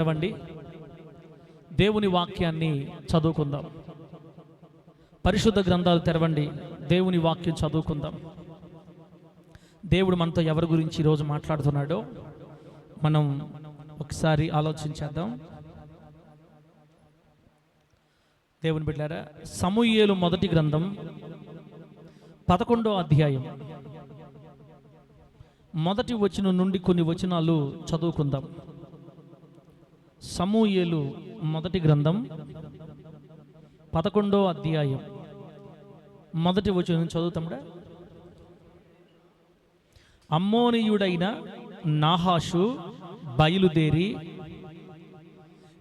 తెరవండి, దేవుని వాక్యాన్ని చదువుకుందాం. పరిశుద్ధ గ్రంథాలు తెరవండి, దేవుని వాక్యం చదువుకుందాం. దేవుడు మనతో ఎవరి గురించి ఈరోజు మాట్లాడుతున్నాడో మనం ఒకసారి ఆలోచించేద్దాం. దేవుని బిడ్డలారా, సమూయేలు మొదటి గ్రంథం 11వ అధ్యాయం మొదటి వచనం నుండి కొన్ని వచనాలు చదువుకుందాం. సమూయేలు మొదటి గ్రంథం 11వ అధ్యాయం మొదటి వచనం చదువుతాండా. అమ్మోనీయుడైన నాహాషు బయలుదేరి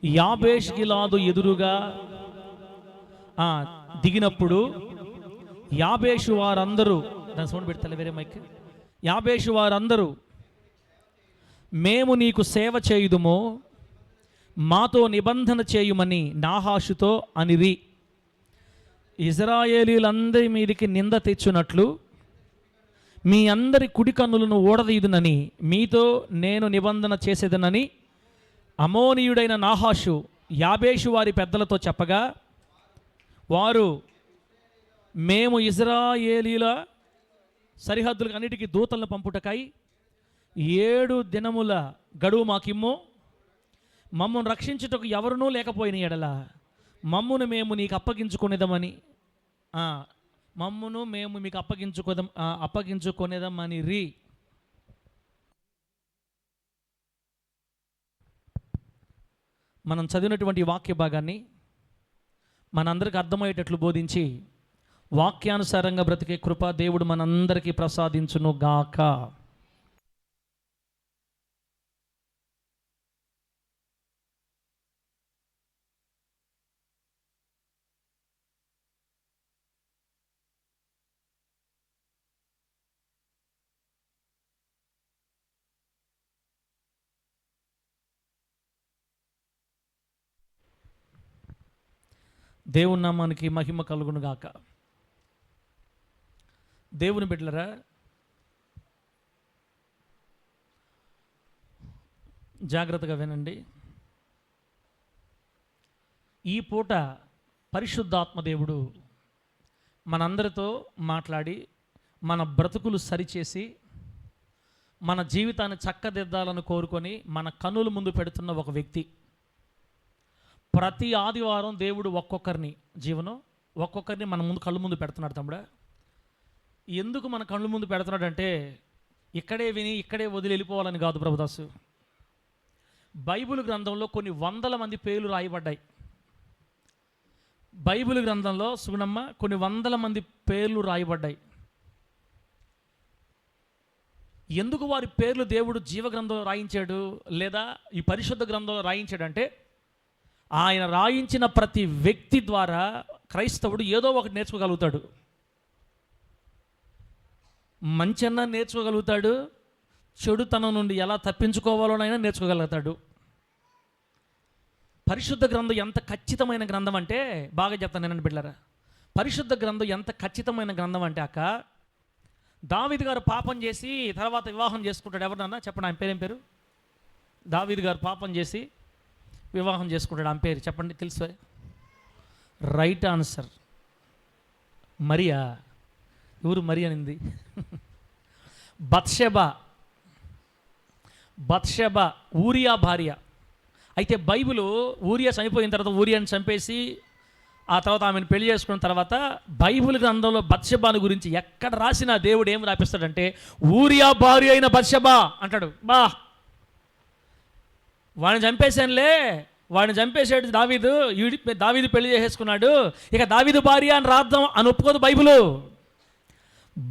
యాబేష్ గిలాదు ఎదురుగా దిగినప్పుడు యాబేషు వారందరూ, దాని సౌండ్ పెడతా వేరే మైక్, యాబేషు వారందరూ మేము నీకు సేవ చేయుదుమో, మాతో నిబంధన చేయుమని నాహాషుతో అనిరి. ఇజ్రాయేలీలందరి మీదికి నింద తెచ్చునట్లు మీ అందరి కుడి కన్నులను ఓడదీదునని మీతో నేను నిబంధన చేసేదనని అమోనీయుడైన నాహాషు యాబేషు వారి పెద్దలతో చెప్పగా, వారు మేము ఇజ్రాయేలీల సరిహద్దులకు అన్నిటికీ దూతలను పంపుటకై 7 దినముల గడువు మాకిమ్ము, మమ్మను రక్షించుటకు ఎవరునూ లేకపోయిన ఎడల మమ్మును మేము నీకు అప్పగించుకునేదమని మేము మీకు అప్పగించుకునేదమని రీ. మనం చదివినటువంటి వాక్య భాగాన్ని మనందరికి అర్థమయ్యేటట్లు బోధించి వాక్యానుసారంగా బ్రతికే కృప దేవుడు మనందరికీ ప్రసాదించును గాక. దేవుని నామానికి మహిమ కలుగును గాక. దేవుని బిడ్డలారా, జాగ్రత్తగా వినండి. ఈ పూట పరిశుద్ధాత్మ దేవుడు మనందరితో మాట్లాడి మన బ్రతుకులు సరిచేసి మన జీవితాన్ని చక్కదిద్దాలని కోరుకొని మన కన్నుల ముందు పెడుతున్న ఒక వ్యక్తి. ప్రతి ఆదివారం దేవుడు ఒక్కొక్కరిని మన ముందు కళ్ళు ముందు పెడుతున్నాడు. తమ్ముడా, ఎందుకు మన కళ్ళు ముందు పెడుతున్నాడంటే ఇక్కడే విని ఇక్కడే వదిలి వెళ్ళిపోవాలని కాదు ప్రభుదాసు. బైబిల్ గ్రంథంలో కొన్ని 100 మంది పేర్లు రాయబడ్డాయి. బైబిల్ గ్రంథంలో సుగుణమ్మ కొన్ని 100 మంది పేర్లు రాయబడ్డాయి. ఎందుకు వారి పేర్లు దేవుడు జీవ గ్రంథంలో రాయించాడు లేదా ఈ పరిశుద్ధ గ్రంథంలో రాయించాడంటే, ఆయన రాయించిన ప్రతి వ్యక్తి ద్వారా క్రైస్తవుడు ఏదో ఒకటి నేర్చుకోగలుగుతాడు. మంచన్నా నేర్చుకోగలుగుతాడు, చెడుతనం నుండి ఎలా తప్పించుకోవాలోనైనా నేర్చుకోగలుగుతాడు. పరిశుద్ధ గ్రంథం ఎంత ఖచ్చితమైన గ్రంథం అంటే, బాగా చెప్తాను నేను బిడ్డలారా, పరిశుద్ధ గ్రంథం ఎంత ఖచ్చితమైన గ్రంథం అంటే అక్క, దావీదు గారు పాపం చేసి తర్వాత వివాహం చేసుకుంటాడు. ఎవరినన్నా చెప్పండి, ఆయన పేరేం పేరు? దావీదు గారు పాపం చేసి వివాహం చేసుకుంటాడు. ఆమె పేరు చెప్పండి, తెలుసు? Right answer Mariya. ఎవరు మరి అనింది? బత్షెబ ఊరియా భార్య. అయితే బైబిల్ ఊరియా చనిపోయిన తర్వాత ఊరియాని చంపేసి ఆ తర్వాత ఆమెను పెళ్లి చేసుకున్న తర్వాత బైబిల్ గ్రంథంలో బత్షెబాను గురించి ఎక్కడ రాసినా దేవుడు ఏం రాపిస్తాడంటే ఊరియా భార్య అయిన బత్షెబ అంటాడు. వాడిని చంపేశానులే, వాడిని చంపేసాడు దావీదు పెళ్లి చేసేసుకున్నాడు, ఇక దావీదు భార్య అని రాద్దాం అని ఒప్పుకోదు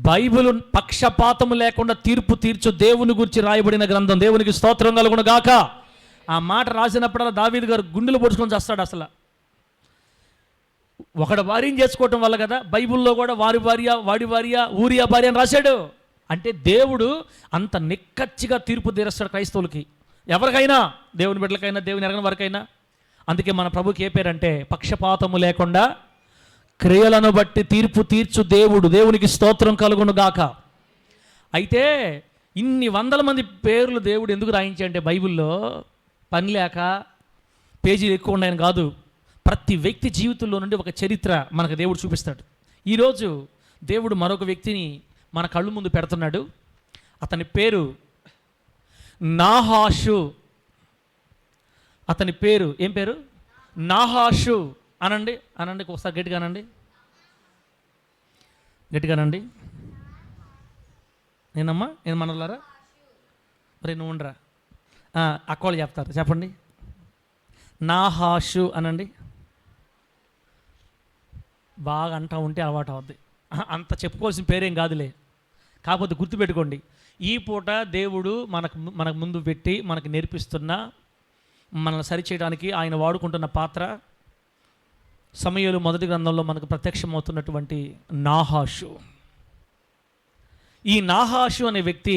బైబిల్ పక్షపాతము లేకుండా తీర్పు తీర్చు దేవుని గురించి రాయబడిన గ్రంథం. దేవునికి స్తోత్రం కలుగును గాక. ఆ మాట రాసినప్పుడల్లా దావీదు గారు గుండెలు పొడుచుకొని చేస్తాడు. అసలు ఒకడు భార్యను చేసుకోవటం వల్ల కదా బైబిల్లో కూడా వాడి భార్య ఊరియా భార్య అని రాశాడు. అంటే దేవుడు అంత నిక్కచ్చిగా తీర్పు తీరుస్తాడు క్రైస్తవులకి, ఎవరికైనా, దేవుని బిడ్డలకైనా, దేవుని ఎరగని వారికైనా. అందుకే మన ప్రభుకి ఏ పేరంటే పక్షపాతము లేకుండా క్రియలను బట్టి తీర్పు తీర్చు దేవుడు. దేవునికి స్తోత్రం కలుగును గాక. అయితే ఇన్ని వందల మంది పేర్లు దేవుడు ఎందుకు రాయించాడంటే బైబిల్లో పని లేక, పేజీలు ఎక్కువ ఉన్నాయని కాదు, ప్రతి వ్యక్తి జీవితంలో నుండి ఒక చరిత్ర మనకు దేవుడు చూపిస్తాడు. ఈరోజు దేవుడు మరొక వ్యక్తిని మన కళ్ళు ముందు పెడుతున్నాడు. అతని పేరు నాహాషు. అతని పేరు ఏం పేరు? నాహాషు. అనండి, అనండి, ఒకసారి గట్టిగా అనండి, గట్టిగా అనండి. నేనమ్మా, నేను మనలారా, మరి నువ్వు ఉండరా, అక్కవాళ్ళు చెప్తారు, చెప్పండి. నాహాషు అనండి. బాగా అంటా ఉంటే అలవాటు అవుద్ది. అంత చెప్పుకోవాల్సిన పేరేం కాదులే, కాకపోతే గుర్తుపెట్టుకోండి, ఈ పూట దేవుడు మనకు ముందు పెట్టి మనకు నేర్పిస్తున్న, మనల్ని సరిచేయడానికి ఆయన వాడుకుంటున్న పాత్ర సమూయేలు మొదటి గ్రంథంలో మనకు ప్రత్యక్షమవుతున్నటువంటి నాహాషు. ఈ నాహాషు అనే వ్యక్తి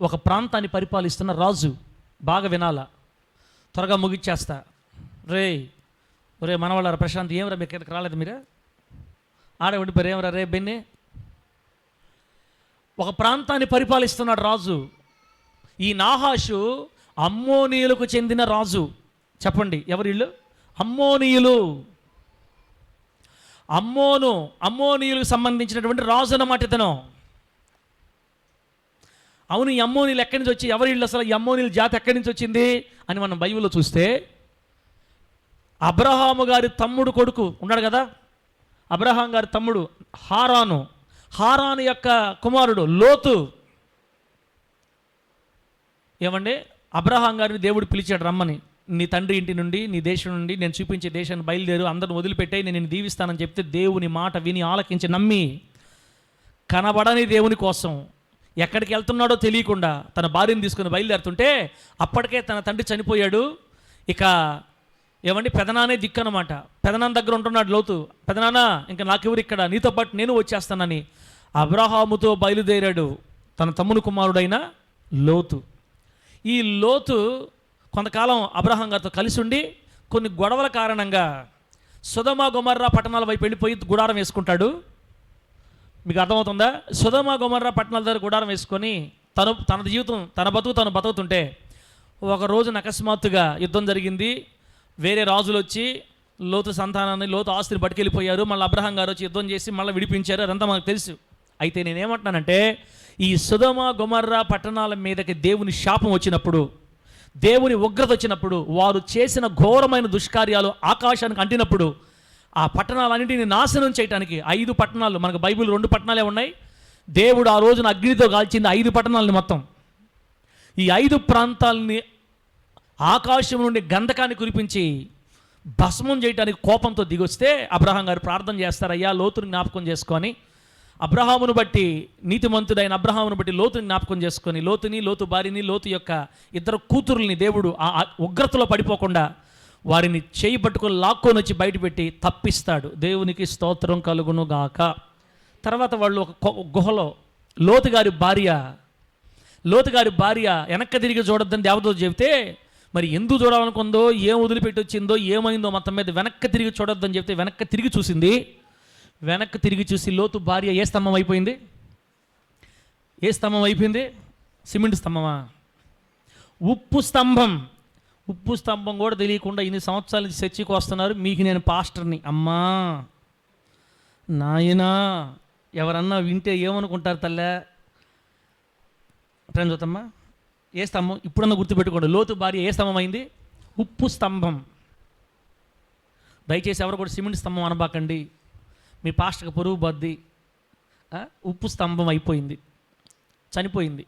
ఒక ప్రాంతాన్ని పరిపాలిస్తున్న రాజు. బాగా వినాలా, త్వరగా ముగిచ్చేస్తా. రే మనవాళ్ళ ప్రశాంత్, ఏమరా మీకు ఇక్కడికి రాలేదు? మీరే ఆడ ఉండిపోయారు, ఏమరా రే బెన్ని? ఒక ప్రాంతాన్ని పరిపాలిస్తున్నాడు రాజు. ఈ నాహాషు అమ్మోనీయులకు చెందిన రాజు. చెప్పండి, ఎవరు వీళ్ళు? అమ్మోనీయులు. అమ్మోనీయులకు సంబంధించినటువంటి రాజు అన్నమాట ఇతను. అవును, ఈ అమ్మోనీయులు ఎక్కడి నుంచి వచ్చి, ఎవరు వీళ్ళు అసలు? ఈ అమ్మోనీయుల జాతి ఎక్కడి నుంచి వచ్చింది అని మనం బైబిల్లో చూస్తే, అబ్రహాము గారి తమ్ముడు కొడుకు ఉన్నాడు కదా, అబ్రహాం గారి తమ్ముడు హారాను యొక్క కుమారుడు లోతు. ఏమండి, అబ్రహాం గారిని దేవుడు పిలిచాడు, రమ్మని. నీ తండ్రి ఇంటి నుండి, నీ దేశం నుండి, నేను చూపించే దేశాన్ని బయలుదేరు, అందరిని వదిలిపెట్టాయి, నేను నిన్ను దీవిస్తానని చెప్తే దేవుని మాట విని ఆలకించి నమ్మి, కనబడని దేవుని కోసం ఎక్కడికి వెళ్తున్నాడో తెలియకుండా తన భార్యను తీసుకుని బయలుదేరుతుంటే, అప్పటికే తన తండ్రి చనిపోయాడు. ఇక ఏమండి, పెదనానే దిక్కు అనమాట. పెదనాన్న దగ్గర ఉంటున్నాడు లోతు. పెదనాన్న, ఇంకా నాకెవరు ఇక్కడ, నీతో పాటు నేను వచ్చేస్తానని అబ్రహాముతో బయలుదేరాడు తన తమ్ముని కుమారుడైన లోతు. ఈ లోతు కొంతకాలం అబ్రహాం గారితో కలిసి ఉండి కొన్ని గొడవల కారణంగా సొదొమ గొమొర్రా పట్టణాల వైపు వెళ్ళిపోయి గుడారం వేసుకుంటాడు. మీకు అర్థమవుతుందా? సొదొమ గొమొర్రా పట్టణాల దగ్గర గుడారం వేసుకొని తన జీవితం, తన బతుకుతుంటే ఒకరోజున అకస్మాత్తుగా యుద్ధం జరిగింది. వేరే రాజులు వచ్చి లోతు సంతానాన్ని, లోతు ఆస్తిని పట్టుకెళ్ళిపోయారు. మళ్ళీ అబ్రహాం గారు వచ్చి యుద్ధం చేసి మళ్ళీ విడిపించారు. అదంతా మనకు తెలుసు. అయితే నేనేమంటున్నానంటే, ఈ సొదొమ గొమొర్రా పట్టణాల మీదకి దేవుని శాపం వచ్చినప్పుడు, దేవుని ఉగ్రత వచ్చినప్పుడు, వారు చేసిన ఘోరమైన దుష్కార్యాలు ఆకాశానికి అంటినప్పుడు, ఆ పట్టణాలన్నింటినీ నాశనం చేయడానికి 5 పట్టణాలు, మనకు బైబిల్ 2 పట్టణాలే ఉన్నాయి. దేవుడు ఆ రోజున అగ్నితో కాల్చింది 5 పట్టణాలని మొత్తం. ఈ 5 ప్రాంతాలని ఆకాశం నుండి గంధకాన్ని కురిపించి భస్మం చేయడానికి కోపంతో దిగొస్తే అబ్రహాం గారు ప్రార్థన చేస్తారు, అయ్యా లోతుని జ్ఞాపకం చేసుకొని, అబ్రహామును బట్టి, నీతిమంతుడైన అబ్రహామును బట్టి లోతుని జ్ఞాపకం చేసుకొని, లోతు భార్యని, లోతు యొక్క 2 కూతురుల్ని దేవుడు ఆ ఉగ్రతలో పడిపోకుండా వారిని చేయి పట్టుకొని లాక్కొని వచ్చి బయటపెట్టి తప్పిస్తాడు. దేవునికి స్తోత్రం కలుగును గాక. తర్వాత వాళ్ళు ఒక గుహలో లోతు గారి భార్య వెనక్కి తిరిగి చూడొద్దని దేవదూత చెబితే, మరి ఎందుకు చూడాలనుకుందో, ఏం వదిలిపెట్టి వచ్చిందో, ఏమైందో మొత్తం మీద వెనక్కి తిరిగి చూడొద్దని చెప్తే వెనక్కి తిరిగి చూసింది. వెనక్కి తిరిగి చూసి లోతు భార్య ఏ స్తంభం అయిపోయింది? సిమెంట్ స్తంభమా? ఉప్పు స్తంభం కూడా తెలియకుండా ఇన్ని సంవత్సరాల నుంచి చర్చికి వస్తున్నారు. మీకు నేను పాస్టర్ని. అమ్మా నాయనా, ఎవరన్నా వింటే ఏమనుకుంటారు తల్లే? ఫ్రెండ్స్ చూద్దమ్మా, ఏ స్తంభం? ఇప్పుడన్నా గుర్తుపెట్టుకోండి, లోతు భార్య ఏ స్తంభం అయింది? ఉప్పు స్తంభం. దయచేసి ఎవరు కూడా సిమెంట్ స్తంభం అనబాకండి, మీ పాస్టర్కి పొరుగు బద్ది. ఉప్పు స్తంభం అయిపోయింది, చనిపోయింది.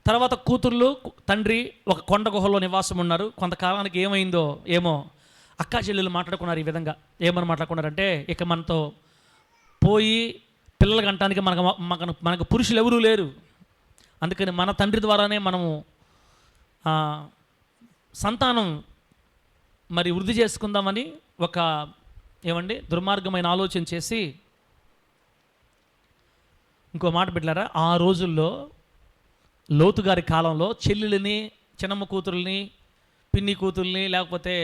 తర్వాత కూతుర్లు, తండ్రి ఒక కొండ గుహలో నివాసం ఉన్నారు. కొంతకాలానికి ఏమైందో ఏమో, అక్కా చెల్లెలు మాట్లాడుకున్నారు ఈ విధంగా. ఏమని మాట్లాడుకున్నారంటే, ఇక మనతో పోయి పిల్లలు కంటానికి మనకు పురుషులు ఎవరూ లేరు, అందుకని మన తండ్రి ద్వారానే మనము సంతానం మరి వృద్ధి చేసుకుందామని ఒక దుర్మార్గమైన ఆలోచన చేసి, ఇంకో మాట పెట్టారా, ఆ రోజుల్లో లోతు గారి కాలంలో చెల్లెలని, చిన్నమ్మ కూతుర్ని, పిన్ని కూతుర్ని, లేకపోతే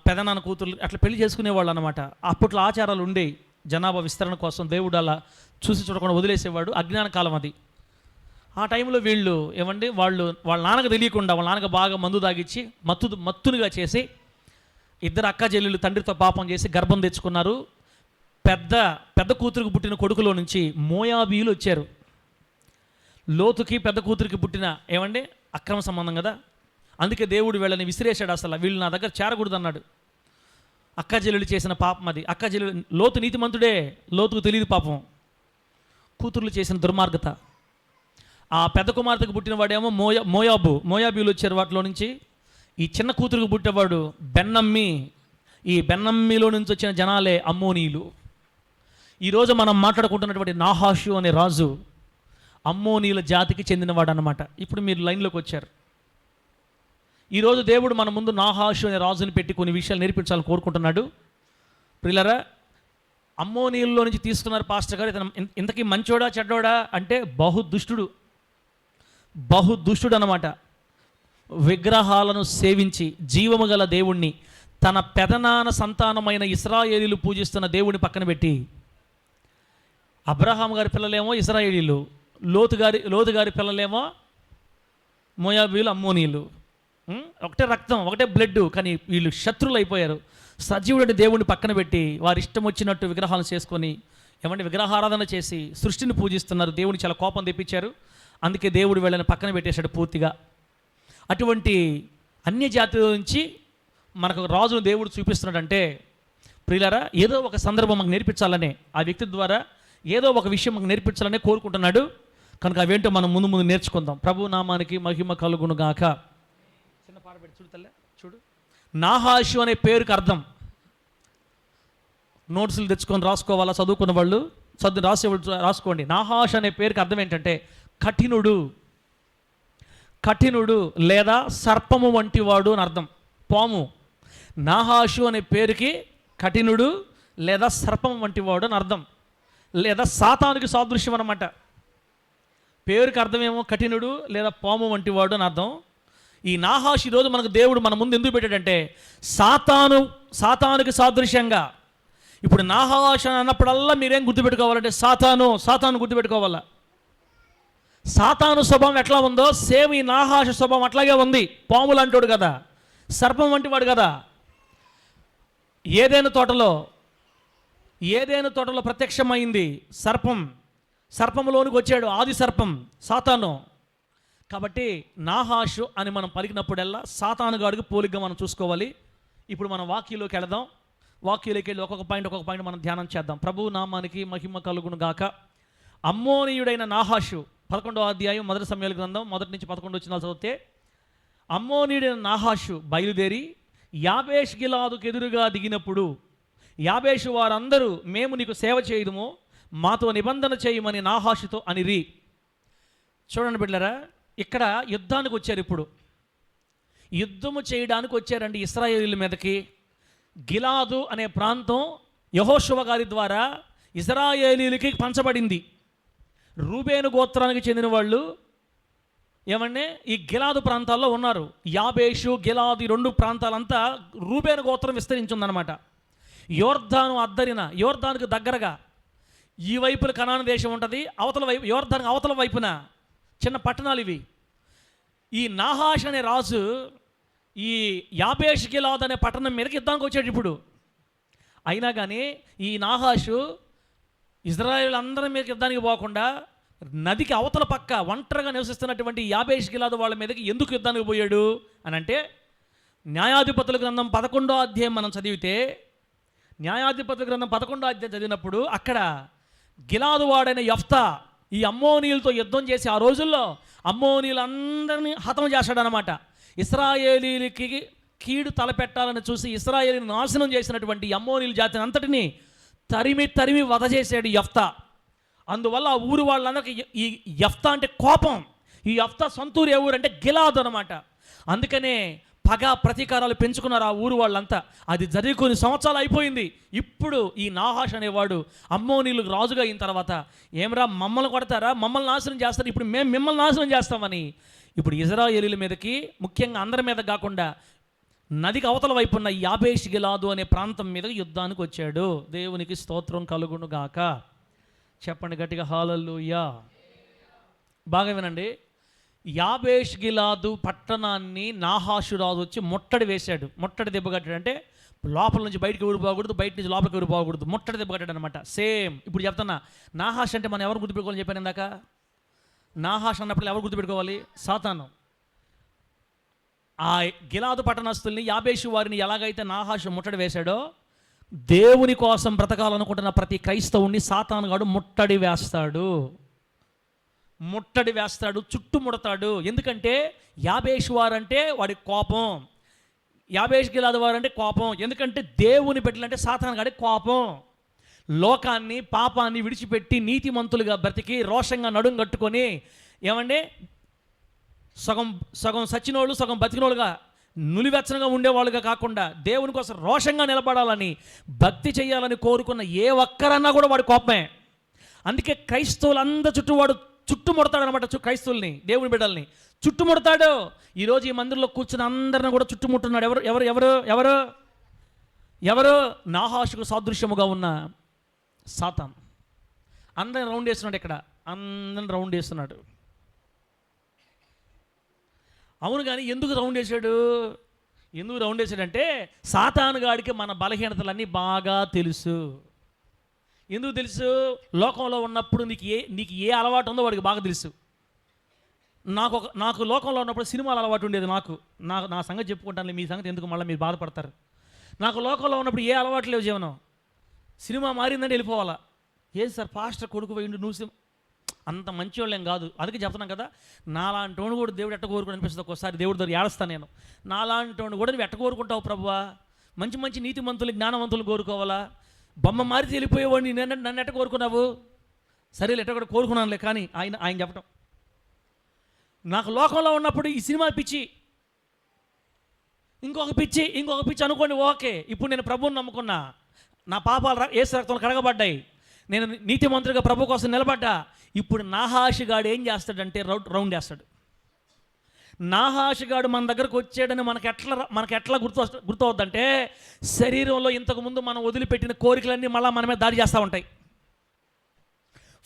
పెదనాన్న కూతుర్ని అట్లా పెళ్లి చేసుకునేవాళ్ళు అనమాట. అప్పట్లో ఆచారాలు ఉండేవి. జనాభా విస్తరణ కోసం దేవుడు అలా చూసి చూడకుండా వదిలేసేవాడు. అజ్ఞాన కాలం అది. ఆ టైంలో వీళ్ళు వాళ్ళ నాన్నకు తెలియకుండా వాళ్ళ నాన్నకు బాగా మందు తాగిచ్చి మత్తునిగా చేసి ఇద్దరు అక్క చెల్లెలు తండ్రితో పాపం చేసి గర్భం తెచ్చుకున్నారు. పెద్ద కూతురికి పుట్టిన కొడుకులో నుంచి మోయాబీయులు వచ్చారు. లోతుకి పెద్ద కూతురికి పుట్టిన అక్రమ సంబంధం కదా, అందుకే దేవుడు వీళ్ళని విసిరేశాడు. అసలు వీళ్ళు నా దగ్గర చేరకూడదు అన్నాడు. అక్క చెల్లెలు చేసిన పాపం అది. అక్క చెల్లెలు, లోతు నీతిమంతుడే, లోతుకు తెలియదు పాపం, కూతుర్లు చేసిన దుర్మార్గత. ఆ పెద్ద కుమార్తెకు పుట్టిన వాడేమో మోయాబీలు వచ్చారు వాటిలో నుంచి. ఈ చిన్న కూతురుకు పుట్టేవాడు బెన్నమ్మి. ఈ బెన్నమ్మిలో నుంచి వచ్చిన జనాలే అమ్మోనీయులు. ఈరోజు మనం మాట్లాడుకుంటున్నటువంటి నాహాషు అనే రాజు అమ్మోనీయుల జాతికి చెందినవాడు అన్నమాట. ఇప్పుడు మీరు లైన్లోకి వచ్చారు. ఈరోజు దేవుడు మన ముందు నాహాషు అనే రాజుని పెట్టి కొన్ని విషయాలు నేర్పించాలని కోరుకుంటున్నాడు. ప్రియులారా, అమ్మోనీయుల్లో నుంచి తీసుకున్నారు పాస్టర్ గారు. ఇతను ఇంతకీ మంచోడా చెడ్డోడా అంటే బహుదుష్టుడు అన్నమాట. విగ్రహాలను సేవించి జీవము గల దేవుణ్ణి, తన పెదనాన్న సంతానమైన ఇశ్రాయేలీలు పూజిస్తున్న దేవుడిని పక్కన పెట్టి, అబ్రహాం గారి పిల్లలేమో ఇశ్రాయేలీలు, లోతు గారి పిల్లలేమో మోయాబీలు, అమ్మోనీయులు. ఒకటే రక్తం, ఒకటే బ్లడ్, కానీ వీళ్ళు శత్రువులు అయిపోయారు. సజీవుడి దేవుడిని పక్కన పెట్టి వారి ఇష్టం వచ్చినట్టు విగ్రహాలను చేసుకొని విగ్రహారాధన చేసి సృష్టిని పూజిస్తున్నారు. దేవుని చాలా కోపం తెప్పించారు. అందుకే దేవుడు వీళ్ళని పక్కన పెట్టేశాడు పూర్తిగా. అటువంటి అన్య జాతి నుంచి మనకు రాజును దేవుడు చూపిస్తున్నాడంటే, ప్రియులారా, ఏదో ఒక సందర్భం మాకు నేర్పించాలనే, ఆ వ్యక్తి ద్వారా ఏదో ఒక విషయం మాకు నేర్పించాలనే కోరుకుంటున్నాడు. కనుక అవేంటో మనం ముందు నేర్చుకుందాం. ప్రభు నామానికి మహిమ కలుగును గాక. చిన్న పాట పెట్టి చూడు తల్లే, చూడు. నాహాషు అనే పేరుకి అర్థం, నోట్స్లు తెచ్చుకొని రాసుకోవాలా, చదువుకున్న వాళ్ళు రాసుకోండి. నాహాషు అనే పేరుకి అర్థం ఏంటంటే కఠినుడు లేదా సర్పము వంటి వాడు అని అర్థం. పాము. నాహాషు అనే పేరుకి కఠినుడు లేదా సర్పం వంటి వాడు అని అర్థం, లేదా సాతానుకి సాదృశ్యం అన్నమాట. పేరుకి అర్థమేమో కఠినుడు లేదా పాము వంటి వాడు అని అర్థం. ఈ నాహాషు ఈరోజు మనకు దేవుడు మన ముందు ఎందుకు పెట్టాడంటే, సాతానుకి సాదృశ్యంగా. ఇప్పుడు నాహాషు అని అన్నప్పుడల్లా మీరేం గుర్తుపెట్టుకోవాలంటే సాతాను గుర్తుపెట్టుకోవాలా. సాతాను స్వభావం ఎట్లా ఉందో సేమ్ ఈ నాహాషు స్వభావం అట్లాగే ఉంది. పాములు అంటాడు కదా, సర్పం వంటి వాడు కదా. ఏదైనా తోటలో ప్రత్యక్షమైంది సర్పంలోనికి వచ్చాడు ఆది సర్పం సాతాను. కాబట్టి నాహాషు అని మనం పలికినప్పుడల్లా సాతాను గాడికి పోలిగ్గా మనం చూసుకోవాలి. ఇప్పుడు మనం వాక్యంలోకి వెళదాం. వాక్యంలోకి వెళ్ళి ఒక్కొక్క పాయింట్ మనం ధ్యానం చేద్దాం. ప్రభు నామానికి మహిమ కలుగును గాక. అమ్మోనీయుడైన నాహాషు 11వ అధ్యాయం 1 సమూయేలు గ్రంథం 1 నుంచి 11 వచనాలు చదివితే, అమ్మోనీయుడైన నాహాషు బయలుదేరి యాబేష్ గిలాదుకు ఎదురుగా దిగినప్పుడు యాబేషు వారందరూ, మేము నీకు సేవ చేయదుము, మాతో నిబంధన చేయమని నాహాషుతో అనిరి. చూడండి బిడ్డలారా, ఇక్కడ యుద్ధానికి వచ్చారు. ఇప్పుడు యుద్ధము చేయడానికి వచ్చారండి ఇశ్రాయేలీల మీదకి. గిలాదు అనే ప్రాంతం యెహోషువ గారి ద్వారా ఇశ్రాయేలీలకి పంచబడింది. రూబేను గోత్రానికి చెందిన వాళ్ళు ఈ గిలాదు ప్రాంతాల్లో ఉన్నారు. యాబేషు, గిలాదు, ఈ 2 ప్రాంతాలంతా రూబేను గోత్రం విస్తరించిందనమాట. యోర్దానుకు దగ్గరగా ఈ వైపున కనాను దేశం ఉంటుంది, అవతల వైపున చిన్న పట్టణాలు ఇవి. ఈ నాహాష్ అనే రాజు ఈ యాబేష్ గిలాదు అనే పట్టణం మీదకి యుద్ధానికి వచ్చాడు ఇప్పుడు. అయినా కానీ ఈ నాహాషు ఇజ్రాయేల్ అందరి మీద యుద్ధానికి పోకుండా నదికి అవతల పక్క ఒంటరిగా నివసిస్తున్నటువంటి యాబేష్ గిలాదు వాళ్ళ మీదకి ఎందుకు యుద్ధానికి పోయాడు అని అంటే, న్యాయాధిపతుల గ్రంథం 11వ అధ్యాయం మనం చదివితే, న్యాయాధిపతుల గ్రంథం 11వ అధ్యాయం చదివినప్పుడు అక్కడ గిలాదు వాడైన యెఫ్తా ఈ అమ్మోనీయులతో యుద్ధం చేసి ఆ రోజుల్లో అమ్మోనీయులందరినీ హతం చేశాడనమాట. ఇశ్రాయేలీలకి కీడు తలపెట్టాలని చూసి ఇశ్రాయేలీని నాశనం చేసినటువంటి అమ్మోనీయుల జాతిని అంతటినీ తరిమి వధ చేశాడు యెఫ్తా. అందువల్ల ఆ ఊరు వాళ్ళందరికీ ఈ యెఫ్తా అంటే కోపం. ఈ యెఫ్తా సొంతూరు ఏ ఊరు అంటే గిలాదు అనమాట. అందుకనే పగ ప్రతీకారాలు పెంచుకున్నారు ఆ ఊరు వాళ్ళంతా. అది జరిగి కొన్ని సంవత్సరాలు అయిపోయింది. ఇప్పుడు ఈ నాహాష్ అనేవాడు అమ్మోనీయులకు రాజుగా అయిన తర్వాత, ఏమరా మమ్మల్ని కొడతారా, మమ్మల్ని నాశనం చేస్తారు, ఇప్పుడు మేము మిమ్మల్ని నాశనం చేస్తామని ఇప్పుడు ఇశ్రాయేలీల మీదకి, ముఖ్యంగా అందరి మీద కాకుండా నదికి అవతల వైపున్న యాబేష్ గిలాదు అనే ప్రాంతం మీద యుద్ధానికి వచ్చాడు. దేవునికి స్తోత్రం కలుగును గాక. చెప్పండి గట్టిగా హల్లెలూయా. బాగా వినండి. యాబేష్ గిలాదు పట్టణాన్ని నాహాషు రాజు వచ్చి ముట్టడి వేశాడు. ముట్టడి దెబ్బ కట్టాడు అంటే లోపల నుంచి బయటకు ఊరిపోకూడదు, బయట నుంచి లోపలికి ఊరిపోకూడదు. ముట్టడి దెబ్బ కట్టాడు అనమాట. సేమ్ ఇప్పుడు చెప్తున్నా, నాహాష్ అంటే మనం ఎవరు గుర్తుపెట్టుకోవాలని చెప్పాను ఇందాక. నాహాష్ అన్నప్పుడు ఎవరు గుర్తుపెట్టుకోవాలి? సాతాను. ఆ గిలాదు పట్టణస్తుల్ని, యాబేషు వారిని ఎలాగైతే నాహాషు ముట్టడి వేశాడో, దేవుని కోసం బ్రతకాలనుకుంటున్న ప్రతి క్రైస్తవుని సాతానుగాడు ముట్టడి వేస్తాడు. ముట్టడి వేస్తాడు, చుట్టుముడతాడు. ఎందుకంటే యాబేషు వారంటే వాడి కోపం, యాబేష్ గిలాదు వారంటే కోపం. ఎందుకంటే దేవుని బిడ్డలంటే సాతానుగాడి కోపం. లోకాన్ని, పాపాన్ని విడిచిపెట్టి నీతిమంతులుగా బ్రతికి రోషంగా నడుం కట్టుకొని, ఏమంటే సగం సగం సచ్చినోళ్ళు సగం బతికినోళ్ళుగా నులివెచ్చనగా ఉండేవాళ్ళుగా కాకుండా దేవుని కోసం రోషంగా నిలబడాలని, భక్తి చేయాలని కోరుకున్న ఏ ఒక్కరన్నా కూడా వాడి కోపమే. అందుకే క్రైస్తవులందరి చుట్టూ వాడు చుట్టుముడతాడు అనమాట. క్రైస్తవుల్ని, దేవుని బిడ్డల్ని చుట్టుముడతాడు. ఈరోజు ఈ మందిరంలో కూర్చుని అందరిని కూడా చుట్టుముట్టున్నాడు. ఎవరు ఎవరు ఎవరు ఎవరు ఎవరు నాహాషుకు సాదృశ్యముగా ఉన్న సాతాన్. అందరిని రౌండ్ వేస్తున్నాడు. ఇక్కడ అందరిని రౌండ్ వేస్తున్నాడు. అవును, కానీ ఎందుకు రౌండ్ వేసాడు? ఎందుకు రౌండ్ వేసాడంటే సాతాను గాడికి మన బలహీనతలన్నీ బాగా తెలుసు. ఎందుకు తెలుసు? లోకంలో ఉన్నప్పుడు నీకు ఏ అలవాటు ఉందో వాడికి బాగా తెలుసు. నాకు లోకంలో ఉన్నప్పుడు సినిమాల అలవాటు ఉండేది. నా సంగతి చెప్పుకుంటాను, మీ సంగతి ఎందుకు మళ్ళీ మీరు బాధపడతారు. నాకు లోకంలో ఉన్నప్పుడు ఏ అలవాటు లేవు జీవనం. సినిమా మారిందంటే వెళ్ళిపోవాలా. ఏం సార్ పాస్టర్ కొడుకు పోయిండు, నువ్వు అంత మంచి వాళ్ళేం కాదు. అందుకే చెప్తున్నాం కదా, నాలాంటి వాడు కూడా దేవుడు ఎట్ట కోరుకుని అనిపిస్తుంది. ఒక్కోసారి దేవుడి దగ్గర ఏడుస్తాను నేను. నాలాంటి వాడు కూడా నువ్వు ఎట్ట కోరుకుంటావు ప్రభువా? మంచి మంచి నీతిమంతులు, జ్ఞానవంతులు కోరుకోవాలా? బొమ్మ మారి వెళ్ళిపోయేవాడిని నన్ను ఎట్ట కోరుకున్నావు? సరేలే, ఎట్ట కూడా కోరుకున్నానులే. కానీ ఆయన చెప్పటం, నాకు లోకంలో ఉన్నప్పుడు ఈ సినిమా పిచ్చి, ఇంకొక పిచ్చి అనుకోండి, ఓకే. ఇప్పుడు నేను ప్రభువుని నమ్ముకున్నా, నా పాపాలు యేసు రక్తంలో కడగబడ్డాయి, నేను నీతిమంతుడిగా ప్రభు కోసం నిలబడ్డా. ఇప్పుడు నాహాషిగాడు ఏం చేస్తాడంటే రౌండ్ వేస్తాడు. నాహాషిగాడు మన దగ్గరకు వచ్చాడని మనకు ఎట్లా గుర్తవుద్దంటే, శరీరంలో ఇంతకుముందు మనం వదిలిపెట్టిన కోరికలన్నీ మళ్ళీ మన మీద దాడి చేస్తూ ఉంటాయి.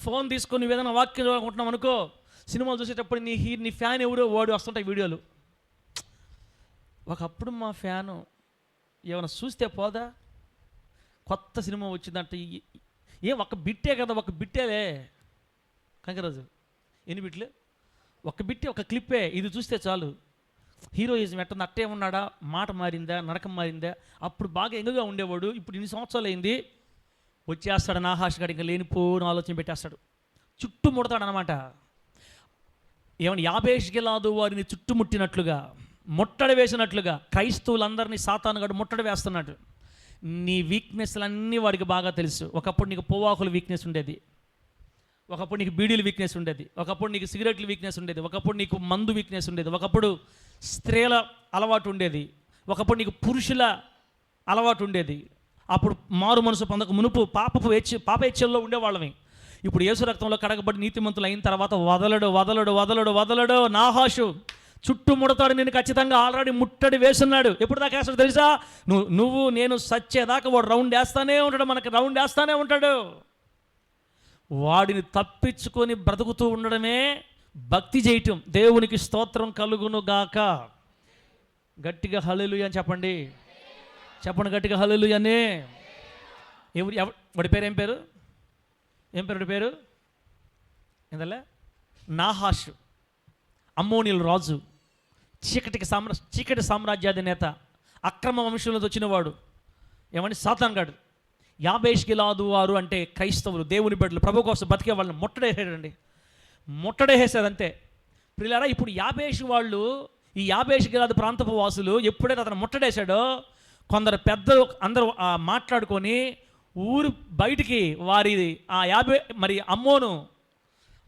ఫోన్ తీసుకొని నువ్వు ఏదైనా వాక్యం చూడాలనుకుంటున్నాం అనుకో, సినిమాలు చూసేటప్పుడు నీ ఫ్యాన్ ఎవరో వాడు వస్తుంటాయి వీడియోలు. ఒకప్పుడు మా ఫ్యాను ఏమైనా చూస్తే పోదా, కొత్త సినిమా వచ్చిందంటే ఒక బిట్టే కదా, ఒక బిట్టేలే కంకరాజు, ఎన్ని బిట్లు, ఒక బిట్టే, ఒక క్లిప్పే, ఇది చూస్తే చాలు. హీరోయిజం ఎట్టుంది, అట్టే ఉన్నాడా, మాట మారిందా, నరకం మారిందా? అప్పుడు బాగా ఎంగుగా ఉండేవాడు, ఇప్పుడు ఇన్ని సంవత్సరాలు అయింది, వచ్చేస్తాడు నాహాష్ గారు, ఇంకా లేనిపోని ఆలోచన పెట్టేస్తాడు, చుట్టుముడతాడు అనమాట. ఏమన్నా యాబేష్ గిలాదు వారిని చుట్టుముట్టినట్లుగా, ముట్టడి వేసినట్లుగా క్రైస్తవులందరినీ సాతానుగాడు ముట్టడి వేస్తున్నాడు. నీ వీక్నెస్లన్నీ వాడికి బాగా తెలుసు. ఒకప్పుడు నీకు పొవ్వాకుల వీక్నెస్ ఉండేది, ఒకప్పుడు నీకు బీడీల వీక్నెస్ ఉండేది, ఒకప్పుడు నీకు సిగరెట్ల వీక్నెస్ ఉండేది, ఒకప్పుడు నీకు మందు వీక్నెస్ ఉండేది, ఒకప్పుడు స్త్రీల అలవాటు ఉండేది, ఒకప్పుడు నీకు పురుషుల అలవాటు ఉండేది. అప్పుడు మారు మనసు పొందక మునుపు పాప హెచ్చల్లో ఉండేవాళ్ళమే. ఇప్పుడు యేసు రక్తంలో కడగబడి నీతిమంతులు అయిన తర్వాత వదలడు నాహాషు చుట్టుముడతాడు. నేను ఖచ్చితంగా ఆల్రెడీ ముట్టడి వేస్తున్నాడు. ఎప్పుడు దాకా వేస్తాడు తెలుసా? నువ్వు నేను సచ్చేదాకా వాడు రౌండ్ వేస్తానే ఉంటాడు, మనకి రౌండ్ వేస్తానే ఉంటాడు. వాడిని తప్పించుకొని బ్రతుకుతూ ఉండడమే భక్తి చేయటం. దేవునికి స్తోత్రం కలుగును గాక. గట్టిగా హల్లెలూయా అని చెప్పండి గట్టిగా హల్లెలూయా అని. వాడి పేరు ఏం పేరు వాడి పేరు ఏందలే? నాహాషు, అమ్మోనీయుల రాజు, చీకటి సామ్రాజ్యాధినేత, అక్రమ వంశంలో వచ్చినవాడు. ఏమని? సాతానుగాడు. యాబేష్ గిలాదు వారు అంటే క్రైస్తవులు, దేవుని బిడ్డలు, ప్రభు కోసం బతికే వాళ్ళని ముట్టడేసాడు అంతే. ప్రియులారా, ఇప్పుడు యాబేష్ వాళ్ళు, ఈ యాబేష్ గిలాదు ప్రాంతపు వాసులు ఎప్పుడైతే అతను ముట్టడేశాడో, కొందరు పెద్దలు అందరూ మాట్లాడుకొని ఊరు బయటికి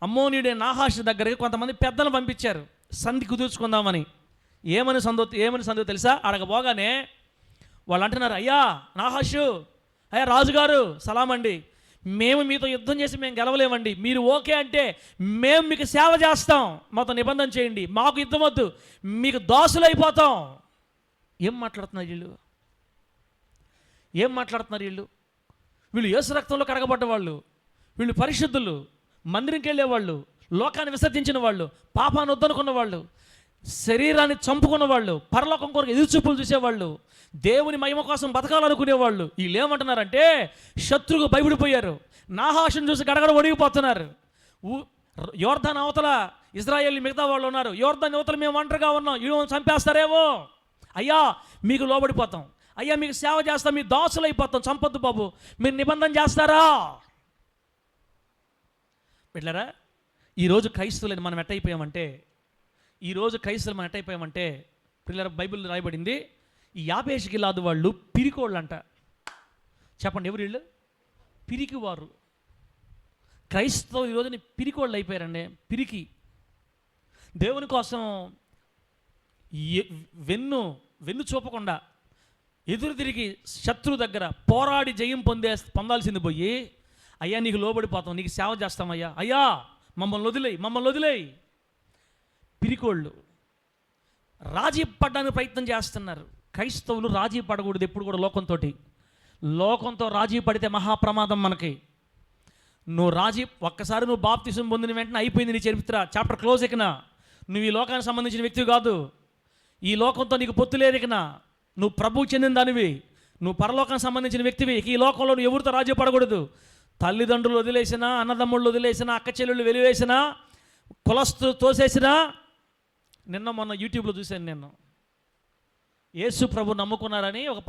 అమ్మోనీయుడే నాహాష్ దగ్గరికి కొంతమంది పెద్దలు పంపించారు సంధి కుదుర్చుకుందామని. ఏమని సందో తెలుసా? అడగబోగానే వాళ్ళు అంటున్నారు, అయ్యా నాహాషు, అయ్యా రాజుగారు సలామండి, మేము మీతో యుద్ధం చేసి మేము గెలవలేమండి, మీరు ఓకే అంటే మేము మీకు సేవ చేస్తాం, మాతో నిబంధన చేయండి, మాకు యుద్ధం వద్దు, మీకు దాసులు అయిపోతాం. ఏం మాట్లాడుతున్నారు వీళ్ళు? వీళ్ళు యేసు రక్తంలో కడగబడ్డ వాళ్ళు, వీళ్ళు పరిశుద్ధులు, మందిరంకి వెళ్ళేవాళ్ళు, లోకాన్ని విసర్జించిన వాళ్ళు, పాపాన్ని వద్దనుకున్న వాళ్ళు, శరీరాన్ని చంపుకున్న వాళ్ళు, పరలోకం కొరకు ఎదురుచూపులు చూసేవాళ్ళు, దేవుని మహిమ కోసం బతకాలనుకునేవాళ్ళు, వీళ్ళు ఏమంటున్నారంటే శత్రువుకు భయపడిపోయారు. నాహాషుని చూసి గడగడ వణిగిపోతున్నారు. యోర్దాన్ అవతల ఇజ్రాయేల్ మిగతా వాళ్ళు ఉన్నారు. యోర్దాన్ అవతల మేము ఒంటరిగా ఉన్నాం, వీళ్ళు చంపేస్తారేమో. అయ్యా మీకు లోబడిపోతాం, అయ్యా మీకు సేవ చేస్తాం, మీ దాసులు అయిపోతాం, చంపొద్దు బాబు, మీరు నిబంధన చేస్తారా? బిడ్డలారా, ఈరోజు క్రైస్తవులని మనం ఎట్టయిపోయామంటే పిల్లల బైబిల్ రాయబడింది, ఈ యాబేషు గిలాదు వాళ్ళు పిరికోళ్ళు అంట. చెప్పండి, ఎవరు వీళ్ళు? పిరికివారు. క్రైస్తవులు ఈరోజు పిరికోళ్ళు అయిపోయారండి. పిరికి, దేవుని కోసం వెన్ను చూపకుండా ఎదురు తిరిగి శత్రువు దగ్గర పోరాడి జయం పొందాల్సింది పోయి, అయ్యా నీకు లోబడిపోతాం, నీకు సేవ చేస్తామయ్యా, అయ్యా మమ్మల్ని వదిలేయి. పిరికోళ్ళు రాజీ పడడానికి ప్రయత్నం చేస్తున్నారు. క్రైస్తవులు రాజీ పడకూడదు ఎప్పుడు కూడా లోకంతో రాజీ పడితే మహాప్రమాదం మనకి. ఒక్కసారి నువ్వు బాప్తిసం పొందిన వెంటనే అయిపోయింది నీ చరిత్ర, చాప్టర్ క్లోజ్. ఇకనా నువ్వు ఈ లోకానికి సంబంధించిన వ్యక్తి కాదు, ఈ లోకంతో నీకు పొత్తు లేదు. ఇకనా నువ్వు ప్రభువు చెందిన దానివి, నువ్వు పరలోకానికి సంబంధించిన వ్యక్తివి. ఈ లోకంలో నువ్వు ఎవరితో రాజీ పడకూడదు. తల్లిదండ్రులు వదిలేసినా, అన్నదమ్ముళ్ళు వదిలేసినా, అక్క చెల్లెళ్ళు వెలివేసినా, కులస్తు తోసేసినా. నిన్న మొన్న యూట్యూబ్లో చూశాను, నేను యేసు ప్రభు నమ్ముకున్నారని ఒక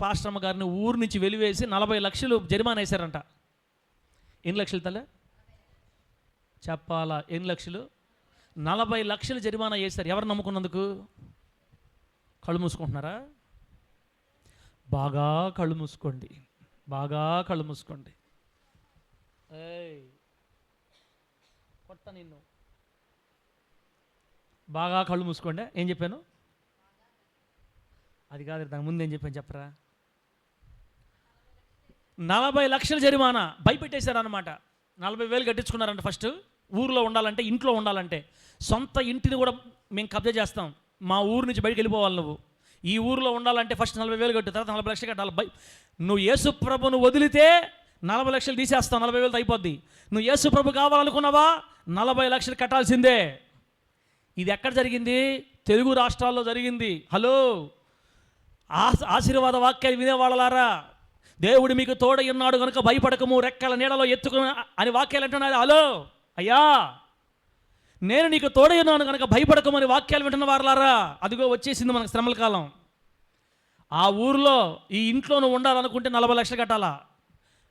పాస్టర్మ్మ గారిని ఊరు నుంచి వెలివేసి 40 లక్షలు జరిమానా వేశారంట. ఎన్ని లక్షలు తల్లే చెప్పాలా? ఎన్ని లక్షలు? 40 లక్షలు జరిమానా వేశారు. ఎవరు నమ్ముకున్నందుకు? కళ్ళు మూసుకుంటున్నారా? బాగా కళ్ళు మూసుకోండి. కొట్ట నిన్ను. బాగా కళ్ళు మూసుకోండి. ఏం చెప్పాను? అది కాదు, దాని ముందు ఏం చెప్పాను చెప్పరా? 40 లక్షల జరిమానా భయపెట్టేశారు అనమాట. 40,000 కట్టించుకున్నారంట. ఫస్ట్ ఊరిలో ఉండాలంటే, ఇంట్లో ఉండాలంటే, సొంత ఇంటిని కూడా మేము కబ్జా చేస్తాం, మా ఊరు నుంచి బయటకు వెళ్ళిపోవాలి, నువ్వు ఈ ఊరిలో ఉండాలంటే ఫస్ట్ 40,000 కట్టు, తర్వాత 40 లక్షలు కట్టాలి. నువ్వు యేసు ప్రభును వదిలితే 40 లక్షలు తీసేస్తావు, 40,000 అయిపోద్ది. నువ్వు యేసు ప్రభు కావాలనుకున్నావా, 40 లక్షలు కట్టాల్సిందే. ఇది ఎక్కడ జరిగింది? తెలుగు రాష్ట్రాల్లో జరిగింది. హలో, ఆశీర్వాద వాక్యాలు వినేవాళ్ళలారా, దేవుడు మీకు తోడై ఉన్నాడు కనుక భయపడకము, రెక్కల నీడలో ఎత్తుకుని అని వాక్యాలు అంటున్నారు. హలో అయ్యా, నేను నీకు తోడై ఉన్నాను కనుక భయపడకమని వాక్యాలు వింటున్న వారులారా, అదిగో వచ్చేసింది మనకు శ్రమల కాలం. ఆ ఊరిలో ఈ ఇంట్లో నువ్వు ఉండాలనుకుంటే 40 లక్షలు కట్టాలా,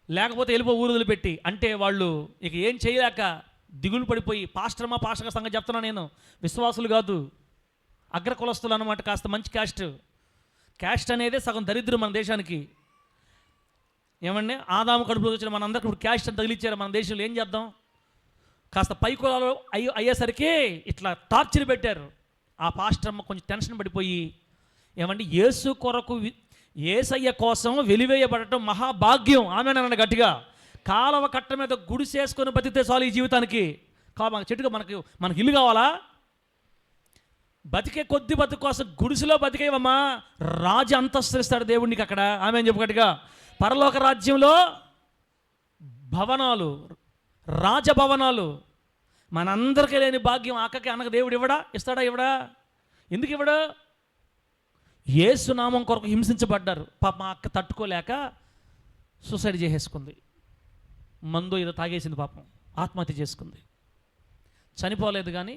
లేకపోతే వెళ్ళిపో ఊరు వదిలిపెట్టి అంటే. వాళ్ళు ఇక ఏం చేయలేక దిగులు పడిపోయి, పాస్టర్ సంగతి చెప్తున్నా నేను, విశ్వాసులు కాదు, అగ్ర కులస్తులు అనమాట, కాస్త మంచి క్యాస్ట్ అనేదే సగం దరిద్రం మన దేశానికి. ఏమండి, ఆదాము కడుపులో వచ్చిన మనందరికి ఇప్పుడు క్యాస్ట్ అని తగిలిచ్చారు మన దేశంలో. ఏం చేద్దాం? కాస్త పై కులాలు అయ్యేసరికి ఇట్లా టార్చర్ పెట్టారు. ఆ పాస్టర్మ్మ కొంచెం టెన్షన్ పడిపోయి, ఏమండి, యేసు కొరకు యేసయ్య కోసం వెలివేయబడటం మహాభాగ్యం, ఆమె నన్ను గట్టిగా. కాలవ కట్ట మీద గుడిసేసుకొని బతికితే చాలు ఈ జీవితానికి. మన చెట్టుగా మనకి ఇల్లు కావాలా? బతికే కొద్ది బతుకు కోసం గుడిసెలో బతికేవమ్మా, రాజు అంతస్తు ఇస్తాడు దేవుడు నీకు అక్కడ. ఆమె అని చెప్పగట్టుగా పరలోక రాజ్యంలో భవనాలు, రాజభవనాలు. మనందరికీ లేని భాగ్యం అక్కకి అన్నకు దేవుడు ఇస్తాడా? ఎందుకు ఇవ్వడా? యేసు నామం కొరకు హింసించబడ్డారు. పాప మా అక్క తట్టుకోలేక సూసైడ్ చేసేసుకుంది. మందు ఏదో తాగేసింది, పాపం ఆత్మహత్య చేసుకుంది. చనిపోలేదు కానీ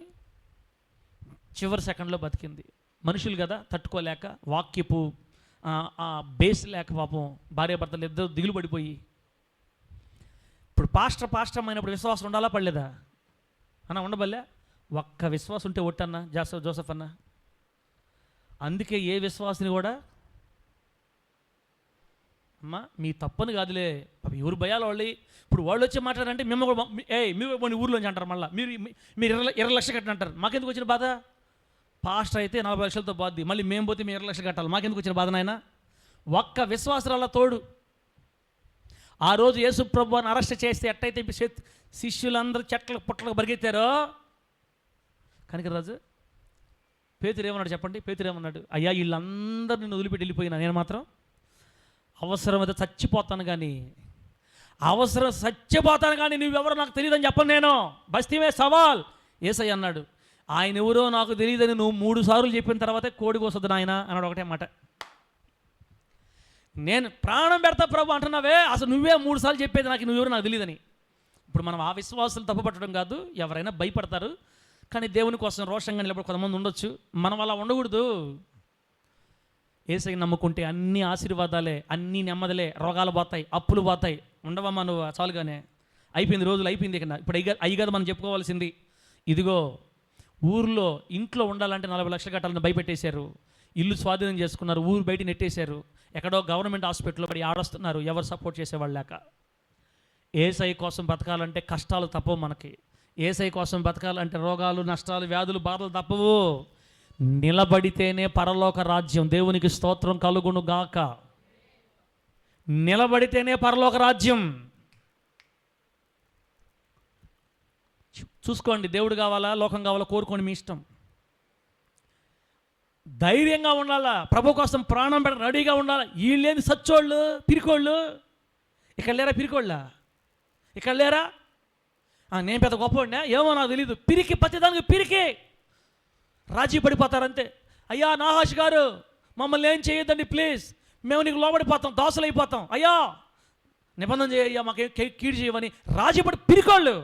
చివరి సెకండ్లో బతికింది. మనుషులు కదా, తట్టుకోలేక, వాక్యపు బేస్ లేక పాపం భార్యాభర్తలు ఇద్దరు దిగులు పడిపోయి. ఇప్పుడు పాస్టర్ అయినప్పుడు విశ్వాసం ఉండాలా పడలేదా అన్న? ఉండబల్లే. ఒక్క విశ్వాసం ఉంటే ఒట్టన్నా జోసెఫ్ అన్న. అందుకే ఏ విశ్వాసిని కూడా, అమ్మా మీ తప్పని కాదులే, ఎవరు భయాలు వాళ్ళు. ఇప్పుడు వాళ్ళు వచ్చి మాట్లాడారంటే మేము కూడా మీరు ఊర్లోంచి అంటారు, మళ్ళీ మీరు 20 లక్షలు కట్టిన అంటారు. మాకెందుకు వచ్చిన బాధ? పాస్టర్ అయితే 40 లక్షలతో బాధ్ది, మళ్ళీ మేము పోతే మీరు 20 లక్షలు కట్టాలి, మాకెందుకు వచ్చిన బాధ నాయన? ఒక్క విశ్వాసాల తోడు. ఆ రోజు యేసు ప్రభువుని అరెస్ట్ చేస్తే ఎట్టయితే శిష్యులందరూ చెట్లకు పుట్లకు పరిగెత్తారో, కనికరాజు పేతురు ఏమన్నాడు చెప్పండి? పేతురు ఏమన్నాడు? అయ్యా వీళ్ళందరూ నిన్ను వదిలిపెట్టి వెళ్ళిపోయినా, నేను మాత్రం అవసరమైతే చచ్చిపోతాను కానీ అవసరం చచ్చిపోతాను కానీ నువ్వెవరో నాకు తెలియదని చెప్పను నేను, బస్తీమే సవాల్. యేసయ్య అన్నాడు, ఆయన ఎవరో నాకు తెలియదని నువ్వు 3 సార్లు చెప్పిన తర్వాతే కోడి కోసొద్దు నాయన అన్నాడు. ఒకటే మాట, నేను ప్రాణం పెడతా ప్రభు అంటున్నావే, అసలు నువ్వే 3 సార్లు చెప్పేది నాకు నువ్వెవరో నాకు తెలియదని. ఇప్పుడు మనం ఆ విశ్వాసాలు తప్పుపట్టడం కాదు, ఎవరైనా భయపడతారు, కానీ దేవుని కోసం రోషంగా నిలబడి కొంతమంది ఉండొచ్చు. మనం అలా ఉండకూడదు. యేసయ్యని నమ్ముకుంటే అన్ని ఆశీర్వాదాలే, అన్ని నెమ్మదిలే, రోగాలు పోతాయి, అప్పులు పోతాయి. ఉండవమ్మా నువ్వు చాలుగానే, అయిపోయింది, రోజులు అయిపోయింది. ఇప్పుడు అయ్యి కదా మనం చెప్పుకోవాల్సింది. ఇదిగో ఊర్లో ఇంట్లో ఉండాలంటే 40 లక్షలు కట్టాలని భయపెట్టేశారు, ఇల్లు స్వాధీనం చేసుకున్నారు, ఊరు బయట నెట్టేశారు, ఎక్కడో గవర్నమెంట్ హాస్పిటల్లో పడి ఆడొస్తున్నారు, ఎవరు సపోర్ట్ చేసేవాళ్ళు లేక. యేసయ్య కోసం బతకాలంటే కష్టాలు తప్పవు మనకి. యేసయ్య కోసం బతకాలంటే రోగాలు, నష్టాలు, వ్యాధులు, బాధలు తప్పవు. నిలబడితేనే పరలోక రాజ్యం. దేవునికి స్తోత్రం కలుగును గాక. నిలబడితేనే పరలోక రాజ్యం. చూసుకోండి, దేవుడు కావాలా లోకం కావాలా కోరుకోండి, మీ ఇష్టం. ధైర్యంగా ఉండాలా, ప్రభు కోసం ప్రాణం పెట్ట రెడీగా ఉండాలా. వీళ్ళేంది సచ్చోళ్ళు, పిరికోళ్ళు. ఇక్కడ లేరా పిరికోళ్ళ? ఇక్కడ లేరా? నేను పెద్ద గొప్పవాడినా ఏమో నాకు తెలీదు. పిరికి, ప్రతిదానికి పిరికి రాజీ పడిపోతారంతే. అయ్యా నాహాష్ గారు మమ్మల్ని ఏం చేయొద్దండి ప్లీజ్, మేము నీకు లోబడిపోతాం, దాసులు అయిపోతాం, అయ్యా నిబంధన చేయ్యా, మాకు కీడు చేయమని రాజీపడి పిరికోళ్ళు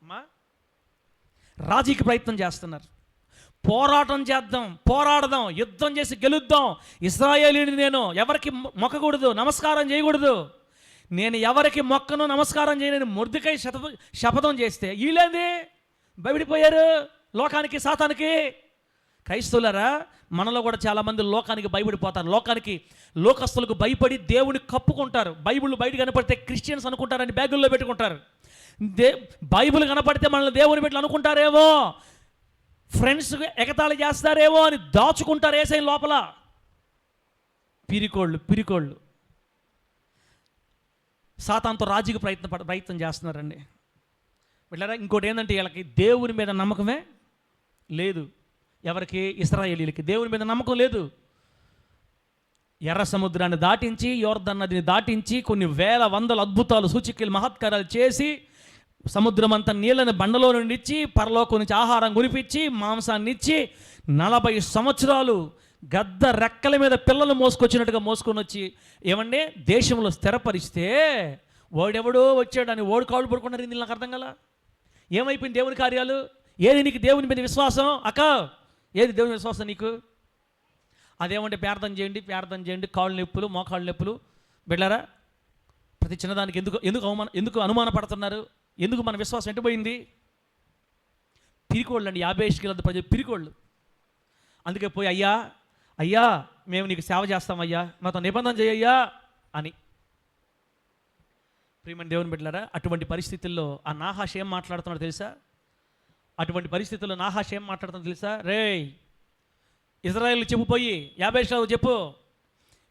అమ్మా రాజీకి ప్రయత్నం చేస్తున్నారు. పోరాటం చేద్దాం, పోరాడదాం, యుద్ధం చేసి గెలుద్దాం. ఇశ్రాయేలీని నేను ఎవరికి మొక్కకూడదు, నమస్కారం చేయకూడదు, నేను ఎవరికి మొక్కను నమస్కారం చేయలేని మొర్దెకై శపథం చేస్తే వీళ్ళేంది భయపడిపోయారు లోకానికి, సాతానికి. క్రైస్తవులారా, మనలో కూడా చాలామంది లోకానికి భయపడిపోతారు. లోకస్తులకు భయపడి దేవుని కప్పుకుంటారు. బైబిల్ బయట కనపడితే క్రిస్టియన్స్ అనుకుంటారని బ్యాగుల్లో పెట్టుకుంటారు. బైబిల్ కనపడితే మనల్ని దేవుని పెట్టి అనుకుంటారేమో, ఫ్రెండ్స్ ఎగతాళి చేస్తారేమో అని దాచుకుంటారు యేసయ్య లోపల. పిరికోళ్ళు సాతానుతో రాజీకి ప్రయత్నం చేస్తున్నారండి. వీళ్ళరా ఇంకోటి ఏంటంటే, వీళ్ళకి దేవుని మీద నమ్మకమే లేదు. ఎవరికి? ఇశ్రాయేలీలకి దేవుని మీద నమ్మకం లేదు. ఎర్ర సముద్రాన్ని దాటించి, యోర్దాను నదిని దాటించి, కొన్ని వేల వందల అద్భుతాలు, సూచికలు, మహత్కారాలు చేసి, సముద్రం అంతా నీళ్ళని బండలో నుండి ఇచ్చి, పరలోకం నుంచి ఆహారం కురిపించి, మాంసాన్ని ఇచ్చి, 40 సంవత్సరాలు గద్ద రెక్కల మీద పిల్లలు మోసుకొచ్చినట్టుగా మోసుకొని వచ్చి ఏమంటే దేశంలో స్థిరపరిస్తే, వాడెవడో వచ్చాడని ఓడి కాళ్ళు పడుకున్నారు. ఇది నాకు అర్థం కదా. ఏమైపోయింది దేవుని కార్యాలు? ఏది నీకు దేవుని మీద విశ్వాసం? ఏది దేవుని విశ్వాసం నీకు? అదేమంటే ప్రార్థన చేయండి, కాళ్ళు నొప్పులు, మోకాళ్ళు నొప్పులు. బిడ్డలారా, ప్రతి చిన్నదానికి ఎందుకు అనుమానపడుతున్నారు? ఎందుకు మన విశ్వాసం ఎట్టుపోయింది? పిరికోళ్ళు అండి, 50 ప్రజలు పిరికోళ్ళు. అందుకే పోయి అయ్యా మేము నీకు సేవ చేస్తామయ్యా, మాతో నిబంధన చేయయ్యా అని. ప్రియమైన దేవుని బిడ్డలారా, అటువంటి పరిస్థితుల్లో ఆ నాహాష్ ఏం మాట్లాడుతున్నాడు తెలుసా? రేయ్ ఇజ్రాయేల్ చెప్పుపోయి 50 చెప్పు,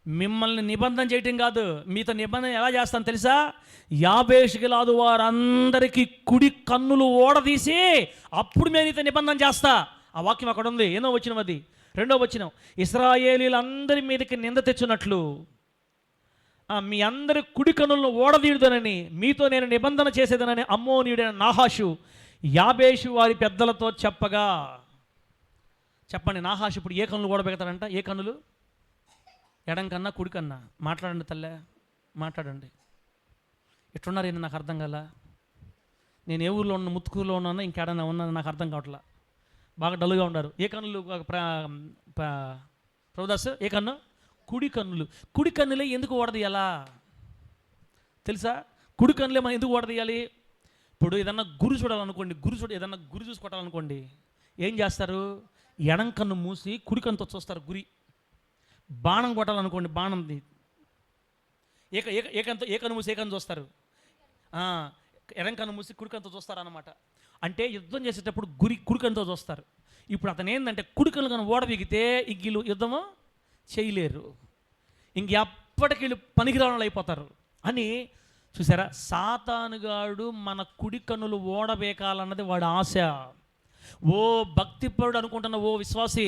మిమ్మల్ని నిబంధన చేయటం కాదు, మీతో నిబంధన ఎలా చేస్తాను తెలుసా? 50 వారందరికీ కుడి కన్నులు ఓడదీసి అప్పుడు నేను నీతో నిబంధన చేస్తా. ఆ వాక్యం అక్కడ ఉంది. ఏదో వచ్చిన అది 2వ వచనం, ఇశ్రాయేలీలందరి మీదకి నింద తెచ్చున్నట్లు మీ అందరి కుడి కన్నులను ఓడదీయుదనని మీతో నేను నిబంధన చేసేదనని అమ్మోనీయుడైన నాహాషు యాబేషు వారి పెద్దలతో చెప్పగా. చెప్పండి, నాహాషు ఇప్పుడు ఏ కన్నులు ఓడబెడతాడంట? ఏ కన్నులు? ఎడం కన్నా కుడి కన్నా? మాట్లాడండి తల్లే, మాట్లాడండి. ఎట్లున్నారు ఏంది నాకు అర్థం కాల. నేను ఏ ఊర్లో ఉన్న, ముత్తుకూరులో ఉన్నానో ఇంకేడన్నా ఉన్నానో నాకు అర్థం కావట్లా. బాగా డల్లుగా ఉన్నారు. ఏ కన్నులు ప్రభుదాస్? ఏ కన్ను? కుడి కన్నులు. కుడి కన్నులే ఎందుకు ఓడదీయాలా తెలుసా? కుడి కన్నులే మనం ఎందుకు ఓడదీయాలి? ఇప్పుడు ఏదన్నా గురు చూడాలనుకోండి, ఏదన్నా గురి చూసుకోవాలనుకోండి, ఏం చేస్తారు? ఎడం కన్ను మూసి కుడి కన్నుతో చూస్తారు గురి. బాణం కొట్టాలనుకోండి, బాణంది ఏ కన్ను మూసి ఏ కన్ను చూస్తారు? ఎడం కన్ను మూసి కుడి కన్నుతో చూస్తారు అన్నమాట. అంటే యుద్ధం చేసేటప్పుడు కుడి కన్నుతో చూస్తారు. ఇప్పుడు అతను ఏంటంటే కుడి కన్ను కన్నా ఓడబిగితే వీళ్ళు యుద్ధము చేయలేరు, ఎప్పటికీ పనికిరాళ్ళు అయిపోతారు అని. చూసారా, సాతానుగాడు మన కుడి కన్నులు ఓడబేకాలన్నది వాడి ఆశ. ఓ భక్తిపరుడు అనుకుంటున్న ఓ విశ్వాసి,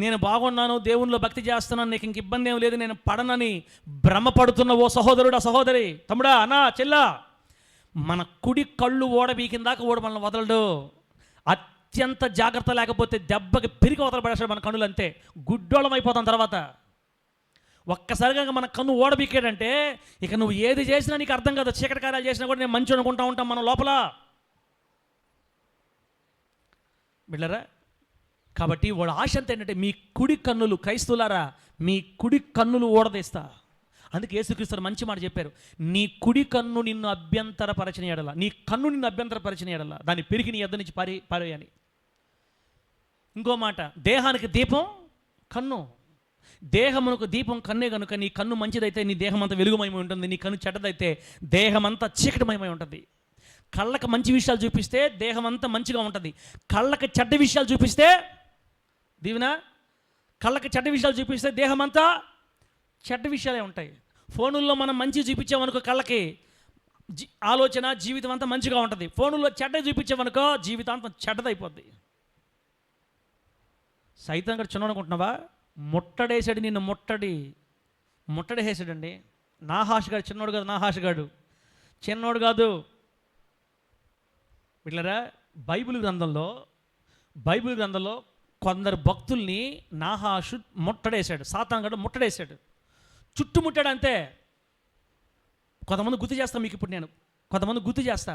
నేను బాగున్నాను, దేవునిలో భక్తి చేస్తున్నాను, నీకు ఇంక ఇబ్బంది ఏం లేదు, నేను పడనని భ్రమపడుతున్న ఓ సహోదరుడా, సహోదరి, తమ్ముడా, అన్నా, చెల్లా, మన కుడి కళ్ళు ఓడబీకిందాక మనల్ని వదలడు. అత్యంత జాగ్రత్త లేకపోతే దెబ్బకి పిరికి వదలబడేస్తాడు మన కన్నులు, అంతే, గుడ్డోళం అయిపోతాం తర్వాత. ఒక్కసారిగా మన కన్ను ఓడబీకాడంటే ఇక నువ్వు ఏది చేసినా నీకు అర్థం కాదు. చీకటి కార్యాలు చేసినా కూడా నేను మంచి అనుకుంటా ఉంటాం మనం లోపల, బిడ్డరా. కాబట్టి వాడు ఆశ అంత ఏంటంటే మీ కుడి కన్నులు, క్రైస్తులారా, మీ కుడి కన్నులు ఓడదీస్తా. అందుకే యేసుక్రీస్తు మంచి మాట చెప్పారు, నీ కుడి కన్ను నిన్ను అభ్యంతరపరచిన ఎడల, నీ కన్ను నిన్ను అభ్యంతరపరిచిన ఎడల దాన్ని పెరిగి నీ యొద్ద నుంచి పారేయని. ఇంకో మాట, దేహానికి దీపం కన్ను, దేహమునకు దీపం కన్నే కనుక నీ కన్ను మంచిదైతే నీ దేహం అంతా వెలుగుమయమై ఉంటుంది, నీ కన్ను చెడ్డదైతే దేహం అంతా చీకటిమయమై ఉంటుంది. కళ్ళకి మంచి విషయాలు చూపిస్తే దేహం అంతా మంచిగా ఉంటుంది, కళ్ళకి చెడ్డ విషయాలు చూపిస్తే, దీవెన, కళ్ళకి చెడ్డ విషయాలు చూపిస్తే దేహం అంతా చెడ్డ విషయాలే ఉంటాయి. ఫోనుల్లో మనం మంచి చూపించామనుకో కళ్ళకి ఆలోచన, జీవితం అంతా మంచిగా ఉంటుంది. ఫోనుల్లో చెడ్డ చూపించామనుకో జీవితాంతం చెడ్డదైపోద్ది. సైతం కూడా చిన్న అనుకుంటున్నావా, ముట్టడేసాడు నిన్ను, ముట్టడేసాడండి. నాహాషగాడు చిన్నోడు కాదు, నాహాషగాడు చిన్నోడు కాదు. వీళ్ళరా, బైబిల్ గ్రంథంలో కొందరు భక్తుల్ని నాహాషు ముట్టడేశాడు, సాతానుగాడు ముట్టడేశాడు, చుట్టుముట్టాడు, అంతే. కొంతమంది గుర్తు చేస్తా మీకు, ఇప్పుడు నేను కొంతమంది గుర్తు చేస్తా.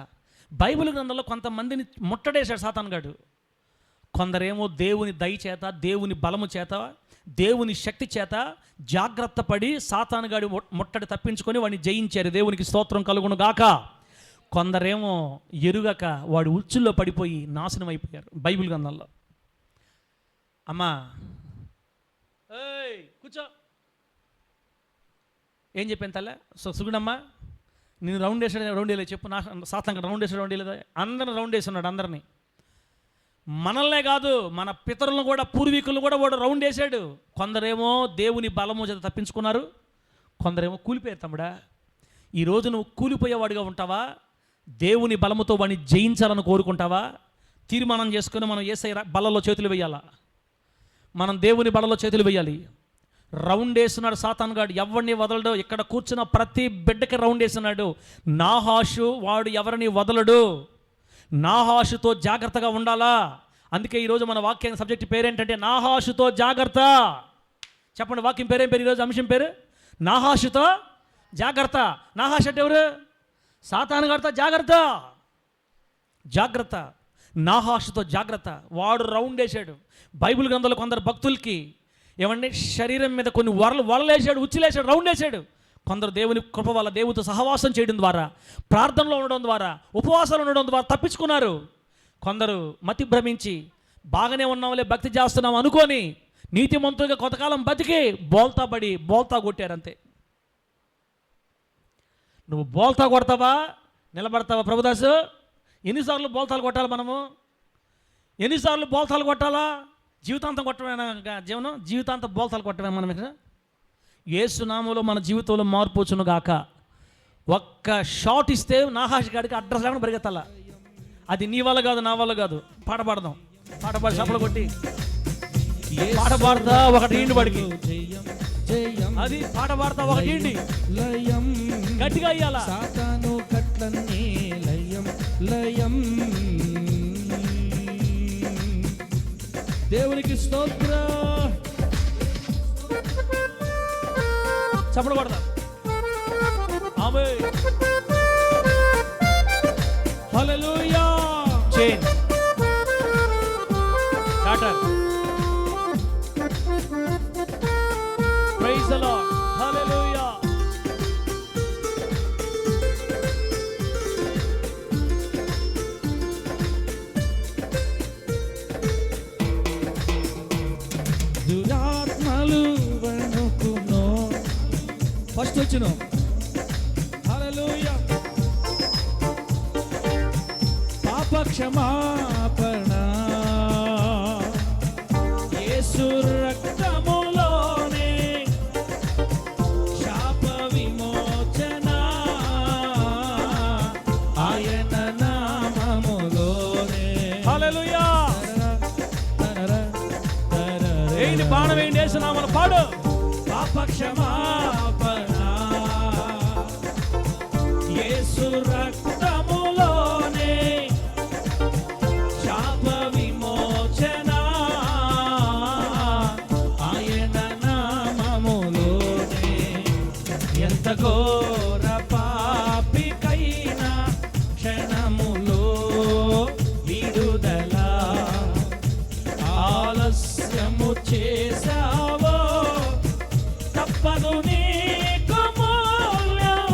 బైబిల్ గ్రంథంలో కొంతమందిని ముట్టడేశాడు సాతానుగాడు. కొందరేమో దేవుని దయ చేత, దేవుని బలము చేత, దేవుని శక్తి చేత జాగ్రత్త పడి సాతానుగాడి ముట్టడి తప్పించుకొని వాడిని జయించారు. దేవునికి స్తోత్రం కలుగును గాక. కొందరేమో ఎరుగక వాడు ఉచ్చుల్లో పడిపోయి నాశనం అయిపోయారు. బైబిల్ గ్రంథంలో, అమ్మా కూర్చో, ఏం చెప్పాను తల్ల, సుగుణమ్మా, నేను రౌండ్ వేసాడు, రౌండ్ వేయలేదు చెప్పు. నా సాతానుగాడు రౌండ్ వేసాడు, రౌండ్ వేయలేదా? అందరిని రౌండ్ వేస్తున్నాడు, అందరినీ. మనల్నే కాదు, మన పితరులను కూడా, పూర్వీకులను కూడా వాడు రౌండ్ వేసాడు. కొందరేమో దేవుని బలము చేత తప్పించుకున్నారు, కొందరేమో కూలిపోయారు. తమ్ముడా, ఈరోజు నువ్వు కూలిపోయేవాడిగా ఉంటావా? దేవుని బలముతో వాడిని జయించాలని కోరుకుంటావా? తీర్మానం చేసుకుని మనం యేసయ్య బలలో చేతులు వేయాలా, మనం దేవుని బలలో చేతులు వేయాలి. రౌండ్ వేస్తున్నాడు సాతానుగాడు, ఎవరిని వదలడు. ఇక్కడ కూర్చున్న ప్రతి బిడ్డకి రౌండ్ వేస్తున్నాడు. నాహాషు వాడు ఎవరిని వదలడు. నాహాషుతో జాగ్రత్తగా ఉండాలా. అందుకే ఈరోజు మన వాక్యం సబ్జెక్ట్ పేరేంటంటే నాహాషుతో జాగ్రత్త. చెప్పండి, వాక్యం పేరేం పేరు ఈరోజు? అంశం పేరు నాహాషుతో జాగ్రత్త. నాహాషు అంటే ఎవరు? సాతానుగాడితో జాగ్రత్త, జాగ్రత్త. నాహాషుతో జాగ్రత్త. వాడు రౌండ్ వేసాడు. బైబిల్ గ్రంథంలో కొందరు భక్తులకి ఏమంటే శరీరం మీద కొన్ని వరలేసాడు, ఉచ్చులేసాడు, రౌండ్ వేసాడు. కొందరు దేవుని కృప వల్ల, దేవునితో సహవాసం చేయడం ద్వారా, ప్రార్థనలో ఉండడం ద్వారా, ఉపవాసాలు ఉండడం ద్వారా తప్పించుకున్నారు. కొందరు మతి భ్రమించి బాగానే ఉన్నాంలే, భక్తి చేస్తున్నాం అనుకొని నీతిమంతులుగా కొంతకాలం బతికి బోల్తా కొట్టారంతే. నువ్వు బోల్తా కొడతావా, నిలబడతావా? ప్రభుదాసు, ఎన్నిసార్లు బోల్తాలు కొట్టాలి మనము? ఎన్నిసార్లు బోల్తాలు కొట్టాలా? జీవితాంతం కొట్టమేనా జీవనం? జీవితాంతం బోల్తాలు కొట్టమే మనం ఇక్కడ? యేసు నామములో మన జీవితంలో మార్పు వచ్చును గాక. ఒక్క షాట్ ఇస్తే నాహాష్ గాడికి అడ్రస్ లేకుండా పరిగెత్తాల. అది నీ వల్ల కాదు, నా వల్ల కాదు. పాట పాడదాం, పాట పాడి చప్పలు కొట్టి పాట పాడతా ఒకటి ఇండి పడికి, అది పాట పాడతా ఒకటి ఇండి గట్టిగా అయ్యాల. సాతాను కట్లన్నీ లయం లయం. దేవునికి స్తోత్రం. చప్పలు కొడదాం. Amen, hallelujah. Chain starter. Praise the Lord. Hallelujah. దురాత్మలు వణుకును. ఫస్ట్ వచ్చును. హల్లెలూయా. పాప క్షమాపణ యేసు రక్తములోనే, శాప విమోచన ఆయన నామములోనే. హల్లెలూయా. ఏంటి వేయండి, యేసునామములో పాడు. పాప క్షమాపణ యేసు రక్తములోనే, శాప విమోచన ఆయన నామములోనే. ఎంత ఘోర పాపికైనా క్షణములో విడుదల, ఆలస్యము చేసావో తప్పదు నీకు మూల్యం.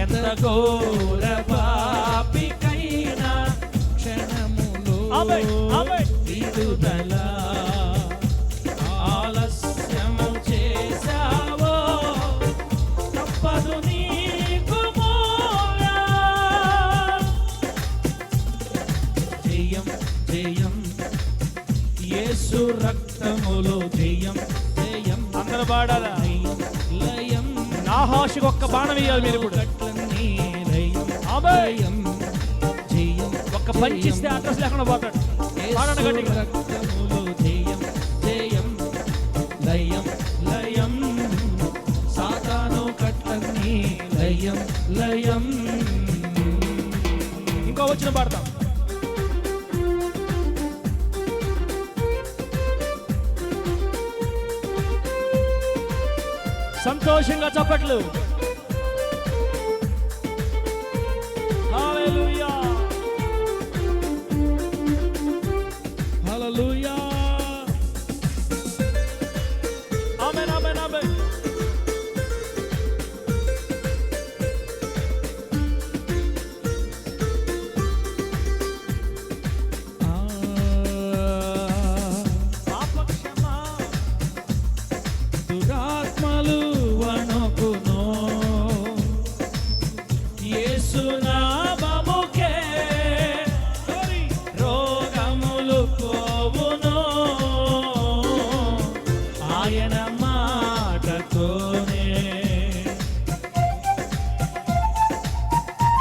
ఎంత ఘోర పాపికైనా క్షణములో విడుదల, ఆలస్యము చేసావో తప్పదు నీకు మూల్యం. జయం జయం యేసు రక్తములో, జయం జయం. అందరూ పాడాలా? లయం నాహాషుకు ఒక్క బాణం వేయాలి మీరు ఇప్పుడు. గట్లన్నీ లయం ఆమేన్. జయం జయం. ఒక్క పంచిస్తే అడ్రస్ లేకుండా పోతాడు. పాడండి యేసు గట్టిగా. రక్తములో జయం జయం. లయం లయం. సాతాను కట్లన్నీ లయం లయం. ఇంకో వచ్చిన పాడతాం. సంతోషంగా చప్పట్లు. హల్లెలూయా. హల్లెలూయా. ఆమేన్ ఆమేన్ ఆమేన్. పాప క్షమా దురాత్మలు వణుకును యేసు నామముకే, రోగములు పోవును ఆయన మాటతోనే.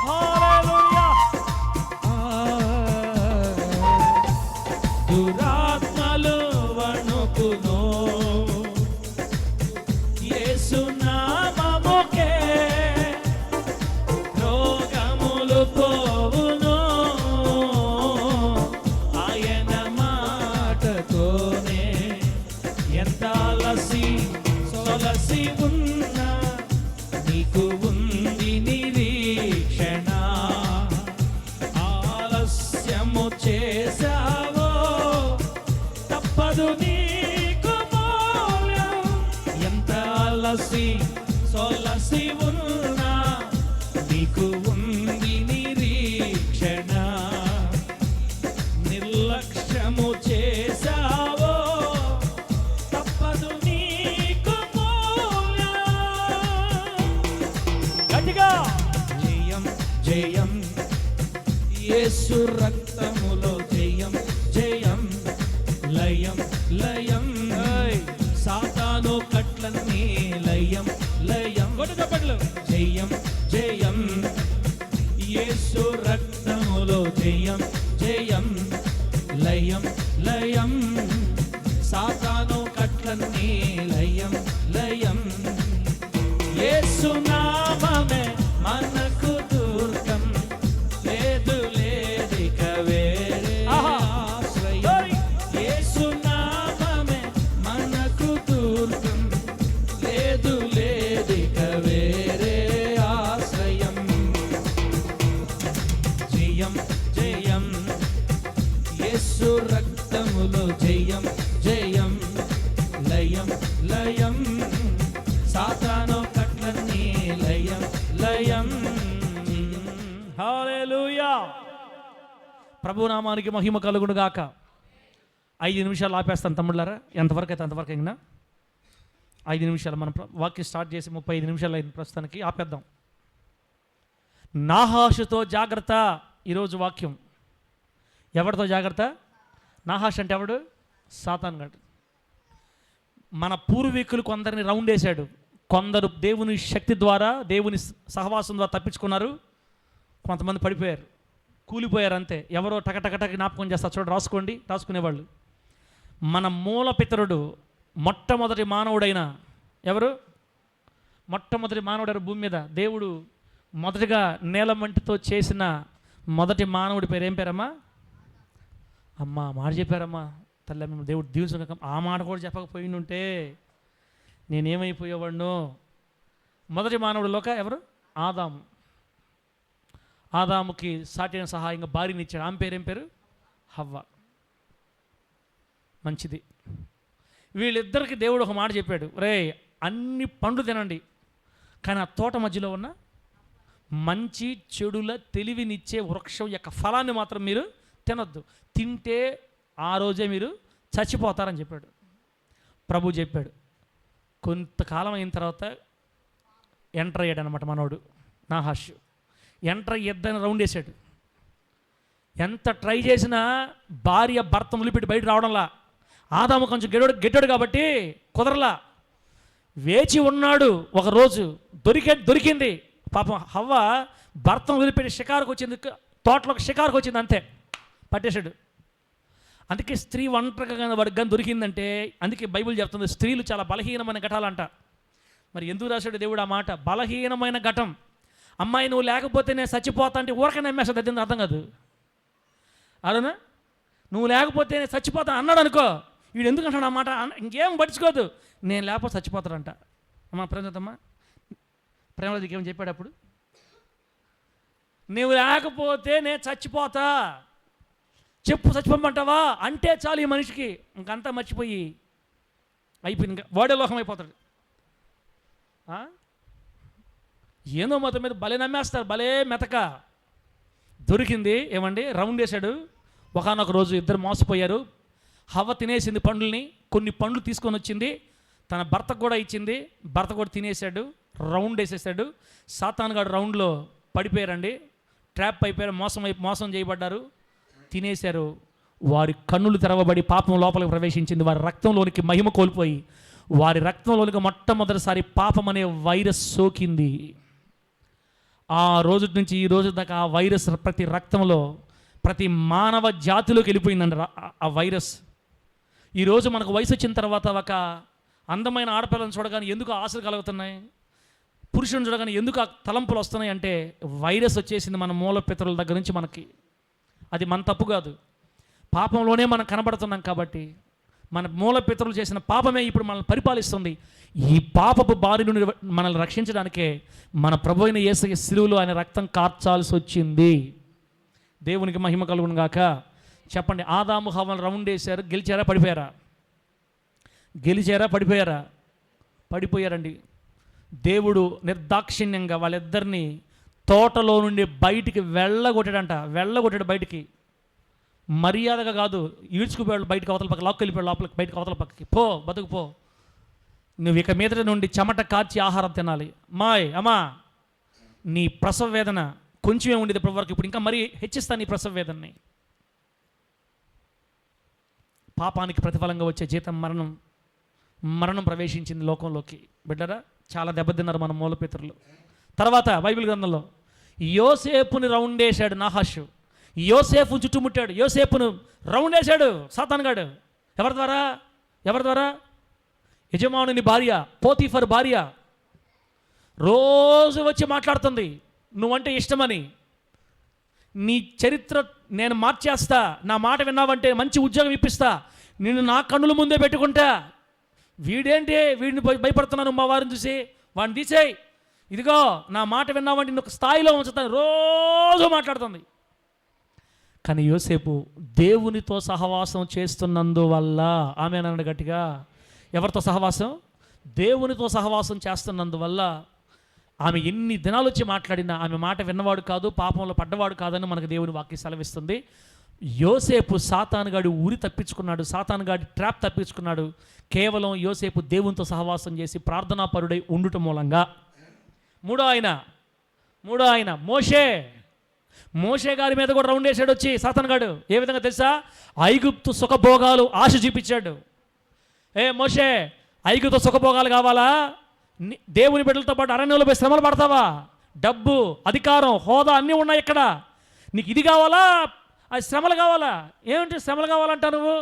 హల్లెలూయా. దురాత్మలు వణుకును యేసు నామముకే, రోగములు పోవును ఆయన మాటతోనే. ఎంత అలసి సొలసి ఉన్నా నీకు ఉంది నిరీక్షణ, ఆలస్యము చేసావో తప్పదు నీకు మూల్యం. ఎంత అలసి సొలసి ఉన్నా నీకు ఉంది నిరీక్షణ, నిర్లక్ష్యము చేసావో తప్పదు నీకు మూల్యం. గట్టిగా. జయం జయం యేసు రక్తములో, జయం జయం. లయం లయం. సాతాను కట్లన్నీ లయం లయం. కొట్టు చప్పట్లు. జయం జయం యేసు రక్తములో, జయం జయం. లయం లయం. సాతాను కట్లన్నీ లయం లయం. యేసు నామమే మనకు దుర్గం, లేదు లేదిక వేరే ఆహా. ఆశ్రయం. యేసు నామమే మనకు దుర్గం, లేదు లేదిక వేరే ఆశ్రయం. జయం జయం యేసు రక్తములో, జయం జయం. లయం లయం. సాతాను కట్లన్నీ లయం లయం. హల్లెలూయా. ప్రభునామానికి మహిమ కలుగును గాక. 5 నిమిషాలు ఆపేస్తాను తమ్ముళ్ళారా. ఎంతవరకు అయితే అంతవరకు అయినా 5 నిమిషాలు మనం వాక్యం స్టార్ట్ చేసి 35 నిమిషాలు అయిన ప్రస్తుతానికి ఆపేద్దాం. నాహాషుతో జాగ్రత్త. ఈరోజు వాక్యం ఎవరితో జాగ్రత్త? నాహాష్ అంటే ఎవడు? సాతాన్ గడు. మన పూర్వీకులు కొందరిని రౌండ్ వేశాడు. కొందరు దేవుని శక్తి ద్వారా, దేవుని సహవాసం ద్వారా తప్పించుకున్నారు. కొంతమంది పడిపోయారు, కూలిపోయారు అంతే. ఎవరో టకటకటకి జ్ఞాపకం చేస్తారు చూడ, రాసుకోండి, రాసుకునేవాళ్ళు. మన మూల పితరుడు మొట్టమొదటి మానవుడైన ఎవరు? మొట్టమొదటి మానవుడు భూమి మీద దేవుడు మొదటిగా నేలమంటితో చేసిన మొదటి మానవుడి పేరు ఏం పేరమ్మా? అమ్మా మాట చెప్పారమ్మా తల్లి, మేము దేవుడు దీవించక ఆ మాట కూడా చెప్పకపోయి ఉంటే నేనేమైపోయేవాడినో. మొదటి మానవుడిలోక ఎవరు? ఆదాము. ఆదాముకి సాటిన సహాయంగా భార్యని ఇచ్చాడు. ఆమె పేరు ఏం పేరు? హవ్వ. మంచిది. వీళ్ళిద్దరికి దేవుడు ఒక మాట చెప్పాడు, రే అన్ని పండ్లు తినండి, కానీ ఆ తోట మధ్యలో ఉన్న మంచి చెడుల తెలివినిచ్చే వృక్షం యొక్క ఫలాన్ని మాత్రం మీరు తినొద్దు, తింటే ఆ రోజే మీరు చచ్చిపోతారని చెప్పాడు. ప్రభు చెప్పాడు. కొంతకాలం అయిన తర్వాత ఎంటర్ అయ్యాడు అనమాట మనోడు నాహాష్. ఎంటర్ అయ్యేద్దని రౌండ్ వేసాడు. ఎంత ట్రై చేసినా భార్య భర్త ములిపెట్టి బయట రావడంలా. ఆదాము కొంచెం గెడ్డాడు కాబట్టి కుదరలా. వేచి ఉన్నాడు. ఒకరోజు దొరికింది. పాపం హవ్వ భర్తను వదిలిపెట్టి షికారుకు వచ్చింది, తోటలోకి షికారుకు వచ్చింది, అంతే పట్టేశాడు. అందుకే స్త్రీ ఒంటరిగా వర్గం దొరికిందంటే, అందుకే బైబిల్ చెప్తుంది స్త్రీలు చాలా బలహీనమైన ఘటాలంట. మరి ఎందుకు రాశాడు దేవుడు ఆ మాట? బలహీనమైన ఘటం. అమ్మాయి నువ్వు లేకపోతే నేను చచ్చిపోతా అంటే ఊరకే నమ్మేస్తుంది, అది అర్థం కాదు. అవునా? నువ్వు లేకపోతే నేను చచ్చిపోతా అన్నాడు అనుకో, వీడు ఎందుకు అంటాడు ఆ మాట? ఇంకేం పట్టించుకోదు, నేను లేకపోతే చచ్చిపోతాడంట. అమ్మా ప్రేమతమ్మా, ప్రేమలకి ఏమని చెప్పాడు అప్పుడు? నువ్వు లేకపోతే నేను చచ్చిపోతా, చెప్పు చచ్చిపోమంటావా అంటే చాలు ఈ మనిషికి ఇంకంతా మర్చిపోయి అయిపోయింది, ఇంకా వాడే లోకం అయిపోతాడు. ఏదో మొత్తం మీద భలే నమ్మేస్తారు, భలే మెతక. దొరికింది. ఏమండి? రౌండ్ వేశాడు. ఒకనొక రోజు ఇద్దరు మోసపోయారు. హవ్వ తినేసింది పండ్లని, కొన్ని పండ్లు తీసుకొని వచ్చింది, తన భర్తకు కూడా ఇచ్చింది, భర్త కూడా తినేసాడు, రౌండ్ వేసేసాడు. సాతానుగాడు రౌండ్లో పడిపోయారండి, ట్రాప్ అయిపోయారు, మోసం చేయబడ్డారు, తినేశారు. వారి కన్నులు తెరవబడి పాపం లోపలికి ప్రవేశించింది. వారి రక్తంలోనికి మహిమ కోల్పోయి వారి రక్తంలోనికి మొట్టమొదటిసారి పాపం అనే వైరస్ సోకింది. ఆ రోజు నుంచి ఈ రోజు దాకా ఆ వైరస్ ప్రతి రక్తంలో, ప్రతి మానవ జాతిలోకి వెళ్ళిపోయిందండి ఆ వైరస్. ఈరోజు మనకు వయసు వచ్చిన తర్వాత ఒక అందమైన ఆడపిల్లని చూడగానే ఎందుకు ఆశలు కలుగుతున్నాయి, పురుషుని చూడగానే ఎందుకు ఆ తలంపులు వస్తున్నాయి అంటే వైరస్ వచ్చేసింది మన మూల పితరుల దగ్గర నుంచి మనకి. అది మన తప్పు కాదు, పాపంలోనే మనం కనబడుతున్నాం కాబట్టి. మన మూల పితరులు చేసిన పాపమే ఇప్పుడు మనల్ని పరిపాలిస్తుంది. ఈ పాపపు బారి నుండి మనల్ని రక్షించడానికే మన ప్రభు అయిన యేసయ్య శిలువలో ఆయన రక్తం కార్చాల్సి వచ్చింది. దేవునికి మహిమ కలుగును గాక. చెప్పండి, ఆదాము హవ్వను రౌండ్ వేశారు, గెలిచారా పడిపోయారా? గెలిచారా పడిపోయారా? పడిపోయారండి. దేవుడు నిర్దాక్షిణ్యంగా వాళ్ళిద్దరినీ తోటలో నుండి బయటికి వెళ్ళగొట్టాడు బయటికి. మర్యాదగా కాదు, ఈడ్చుకుపోయాడు బయటకు, అవతల పక్క లాక్కు వెళ్ళిపోయాడు, లోపలికి బయటకు అవతల పక్కకి. పో బతుకు పో, నువ్వు ఇక మీద నుండి చెమట కార్చి ఆహారం తినాలి. అమ్మా నీ ప్రసవ వేదన కొంచెమే ఉండేది ఇప్పటి వరకు, ఇప్పుడు ఇంకా మరీ హెచ్చిస్తాను నీ ప్రసవ వేదనని. పాపానికి ప్రతిఫలంగా వచ్చే జీతం మరణం ప్రవేశించింది లోకంలోకి. బిడ్డరా, చాలా దెబ్బతిన్నారు మన మూలపితరులు. తర్వాత బైబిల్ గ్రంథంలో యోసేపుని రౌండ్ వేశాడు నాహాషు. యోసేపును చుట్టుముట్టాడు, యోసేపును రౌండ్ వేశాడు సాతానుగాడు. ఎవరి ద్వారా? యజమానుని భార్య, పోతీఫర్ భార్య. రోజు వచ్చి మాట్లాడుతుంది, నువ్వంటే ఇష్టమని, నీ చరిత్ర నేను మార్చేస్తా, నా మాట విన్నావంటే మంచి ఉద్యోగం ఇప్పిస్తా, నిన్ను నా కన్నుల ముందే పెట్టుకుంటా. వీడిని భయపడుతున్నాను మా వారిని చూసి, వాడిని తీసేయి, ఇదిగో నా మాట విన్నావంటే నేను ఒక స్థాయిలో ఉంచుతాను, రోజు మాట్లాడుతుంది. కానీ యోసేపు దేవునితో సహవాసం చేస్తున్నందువల్ల, ఆమె అన్నాడు గట్టిగా, ఎవరితో సహవాసం? దేవునితో సహవాసం చేస్తున్నందువల్ల ఆమె ఎన్ని దినాలు వచ్చి మాట్లాడినా ఆమె మాట విన్నవాడు కాదు, పాపంలో పడ్డవాడు కాదని మనకు దేవుని వాక్యం సెలవిస్తుంది. యోసేపు సాతానుగాడి ఊరి తప్పించుకున్నాడు, సాతానుగాడి ట్రాప్ తప్పించుకున్నాడు, కేవలం యోసేపు దేవునితో సహవాసం చేసి ప్రార్థనాపరుడై ఉండుట మూలంగా. మూడో ఆయన మోషే గారి మీద కూడా రౌండ్ వేసాడు వచ్చి సాతానుగాడు. ఏ విధంగా తెలుసా? ఐగుప్తు సుఖభోగాలు ఆశ చూపించాడు. మోషే, ఐగుప్తు సుఖభోగాలు కావాలా? దేవుని బిడ్డలతో పాటు అరణ్యంలో పోయి శ్రమలు పడతావా? డబ్బు, అధికారం, హోదా అన్నీ ఉన్నాయి ఇక్కడ, నీకు ఇది కావాలా? అది శ్రమలు కావాలా? ఏమిటి శ్రమలు కావాలంటా నువ్వు?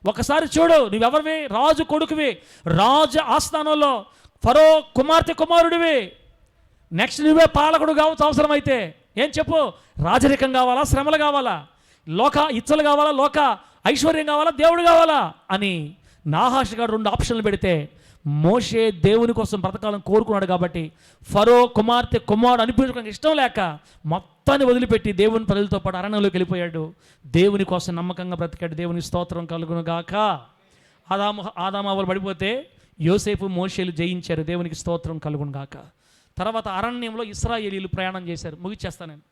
ఒకసారి చూడు, నువ్వెవరివి? రాజు కొడుకువి, రాజు ఆస్థానంలో ఫరో కుమార్తె కుమారుడివి. నెక్స్ట్ నువ్వే పాలకుడు కావచ్చు అవసరమైతే. ఏం చెప్పు? రాజరికం కావాలా, శ్రమలు కావాలా, లోక ఇచ్చలు కావాలా, లోక ఐశ్వర్యం కావాలా, దేవుడు కావాలా అని నాహాష్ గారు 2 ఆప్షన్లు పెడితే మోషే దేవుని కోసం బ్రతకాలని కోరుకున్నాడు కాబట్టి ఫరో కుమార్తె కుమారుడు అనిపించుకోవడానికి ఇష్టం లేక మొత్తాన్ని వదిలిపెట్టి దేవుని ప్రజలతో పాటు అరణ్యంలోకి వెళ్ళిపోయాడు. దేవుని కోసం నమ్మకంగా బ్రతికాడు. దేవుని స్తోత్రం కలుగును గాక. ఆదాము పడిపోతే యోసేపు మోషేలు జయించారు. దేవునికి స్తోత్రం కలుగును గాక. తర్వాత అరణ్యంలో ఇశ్రాయేలీలు ప్రయాణం చేశారు. ముగిచ్చేస్తాను నేను.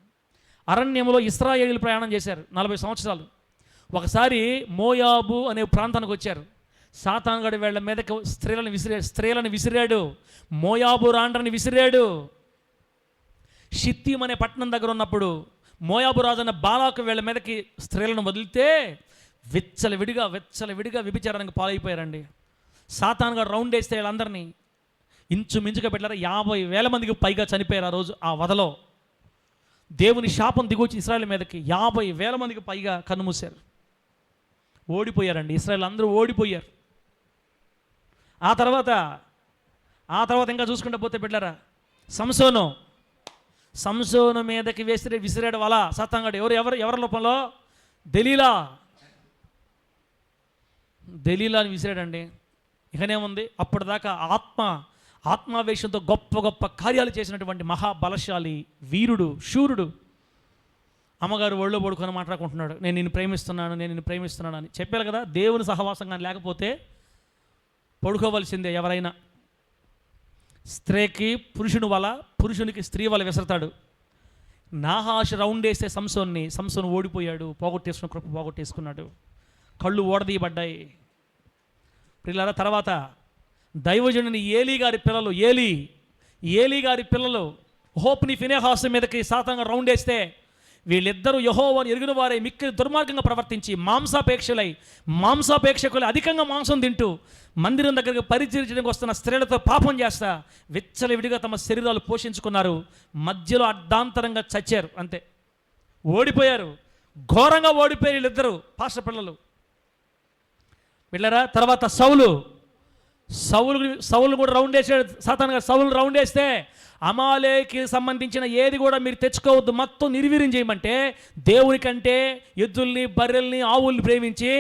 అరణ్యంలో ఇశ్రాయేలీలు ప్రయాణం చేశారు 40 సంవత్సరాలు. ఒకసారి మోయాబు అనే ప్రాంతానికి వచ్చారు. సాతానుగాడు వీళ్ళ మీదకి స్త్రీలను విసిరాడు. మోయాబు రాండ్రని విసిరాడు. షిత్తీం అనే పట్టణం దగ్గర ఉన్నప్పుడు మోయాబు రాజు అన్న బాలాకు వీళ్ళ మీదకి స్త్రీలను వదిలితే విచ్చలవిడిగా వ్యభిచారానికి పాలైపోయారండి. సాతానుగాడు రౌండ్ వేస్తే వీళ్ళందరినీ ఇంచుమించుగా పెట్టారు. 50,000 మందికి పైగా చనిపోయారు ఆ రోజు ఆ వదలో. దేవుని శాపం దిగొచ్చి ఇశ్రాయేల్ మీదకి 50,000 మందికి పైగా కన్నుమూశారు. ఓడిపోయారండి. ఇశ్రాయేల్ అందరూ ఓడిపోయారు. ఆ తర్వాత ఇంకా చూసుకుంటూ పోతే బిడ్డలారా, సంసోను మీదకి విసిరాడు వల సాతానుగాడు. ఎవరి లోపంలో? దెలీలాని విసిరాడండి. ఇకనేముంది? అప్పటిదాకా ఆత్మావేశంతో గొప్ప కార్యాలు చేసినటువంటి మహాబలశాలి, వీరుడు, శూరుడు అమ్మగారు ఒళ్ళో పడుకొని మాట్లాడుకుంటున్నాడు, నేను నిన్ను ప్రేమిస్తున్నాను అని. చెప్పారు కదా, దేవుని సహవాసం కానీ లేకపోతే పడుకోవలసిందే ఎవరైనా. స్త్రీకి పురుషుని వల, పురుషునికి స్త్రీ వల విసరతాడు. నాహాష్ రౌండ్ వేస్తే సంసోను ఓడిపోయాడు. కృప పోగొట్టేసుకున్నాడు. కళ్ళు ఓడదీయబడ్డాయి. పిల్లల తర్వాత దైవజనుని ఏలీ గారి పిల్లలు హోప్ని ఫినెహాసు మీదకి సాతానుగా రౌండ్ వేస్తే వీళ్ళిద్దరూ యెహోవాను ఎరిగిన వారే మిక్కిలి దుర్మార్గంగా ప్రవర్తించి మాంసాపేక్షకులు అధికంగా మాంసం తింటూ మందిరం దగ్గరకు పరిచరించడానికి వస్తున్న స్త్రీలతో పాపం చేస్తా విచ్చలవిడిగా తమ శరీరాలు పోషించుకున్నారు. మధ్యలో అర్ధాంతరంగా చచ్చారు. అంతే, ఓడిపోయారు. ఘోరంగా ఓడిపోయారు వీళ్ళిద్దరు పాస్టర్ పిల్లలు. వీళ్ళరా తర్వాత సౌలు కూడా రౌండ్ వేసాడు. సాతానుగా సౌలు రౌండ్ వేస్తే అమాలేకి సంబంధించిన ఏది కూడా మీరు తెచ్చుకోవద్దు, మొత్తం నిర్వీర్యం చేయమంటే దేవునికంటే ఎద్దుల్ని, బర్రెల్ని, ఆవుల్ని ప్రేమించి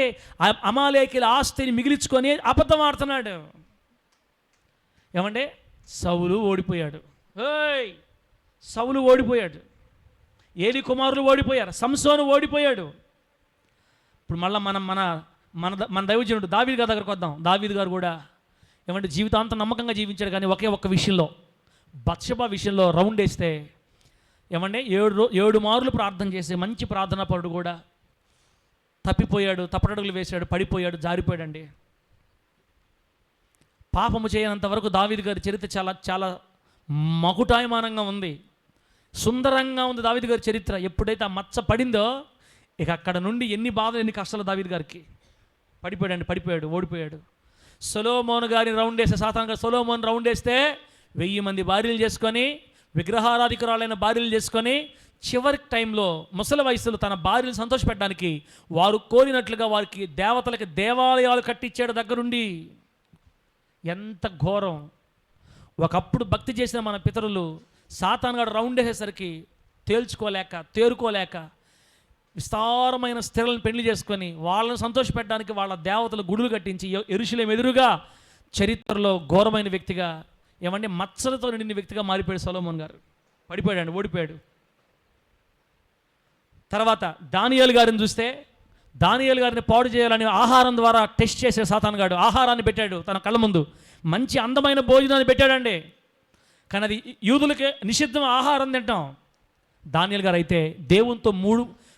అమాలేకిల ఆస్తిని మిగిలించుకొని అబద్ధం ఆడుతున్నాడు. ఏమంటే సౌలు ఓడిపోయాడు. ఏలి కుమారులు ఓడిపోయారు. సంసోను ఓడిపోయాడు. ఇప్పుడు మళ్ళీ మన దైవజనుడు దావీదు గారి దగ్గరకు వద్దాం. దావీదు గారు కూడా ఏమంటే జీవితాంతం నమ్మకంగా జీవించాడు. కానీ ఒక్క విషయంలో, బత్షెబా విషయంలో రౌండ్ వేస్తే ఏమంటే 7 మార్లు ప్రార్థన చేసే మంచి ప్రార్థనా పరుడు కూడా తప్పిపోయాడు, తప్పటడుగులు వేశాడు, పడిపోయాడు, జారిపోయాడండి. పాపము చేయనంత వరకు దావీదు గారి చరిత్ర చాలా చాలా మకుటాయమానంగా ఉంది, సుందరంగా ఉంది దావీదు గారి చరిత్ర. ఎప్పుడైతే ఆ మచ్చ పడిందో ఇక అక్కడ నుండి ఎన్ని బాధలు, ఎన్ని కష్టాలు దావీదు గారికి. పడిపోయాడు, ఓడిపోయాడు. సొలొమోను గారిని రౌండ్ వేస్తే సాతానుగా సొలొమోను రౌండ్ వేస్తే 1000 మంది భార్యలు చేసుకొని, విగ్రహారాధికురాలైన భార్యలు చేసుకొని, చివరి టైంలో ముసలి వయసులో తన భార్యలు సంతోషపెట్టడానికి వారు కోరినట్లుగా వారికి దేవతలకి దేవాలయాలు కట్టించాడు దగ్గరుండి. ఎంత ఘోరం! ఒకప్పుడు భక్తి చేసిన మన పితరులు సాతానుగా రౌండ్ వేసేసరికి తేరుకోలేక విస్తారమైన స్త్రీలను పెళ్లి చేసుకొని వాళ్ళని సంతోషపెట్టడానికి వాళ్ళ దేవతలు గుడులు కట్టించి యెరూషలేము ఎదురుగా చరిత్రలో ఘోరమైన వ్యక్తిగా, ఏమంటే మచ్చలతో నిండిన వ్యక్తిగా మారిపోయాడు సొలొమోను గారు. పడిపోయాడు, ఓడిపోయాడు. తర్వాత దానియేలు గారిని చూస్తే, దానియేలు గారిని పాడు చేయాలని ఆహారం ద్వారా టెస్ట్ చేసే సాతానుగాడు ఆహారాన్ని పెట్టాడు తన కళ్ళ ముందు. మంచి అందమైన భోజనాన్ని పెట్టాడండి. కానీ అది యూదులకి నిషిద్ధం ఆహారం తింటాం. దానియేలు గారు అయితే దేవునితో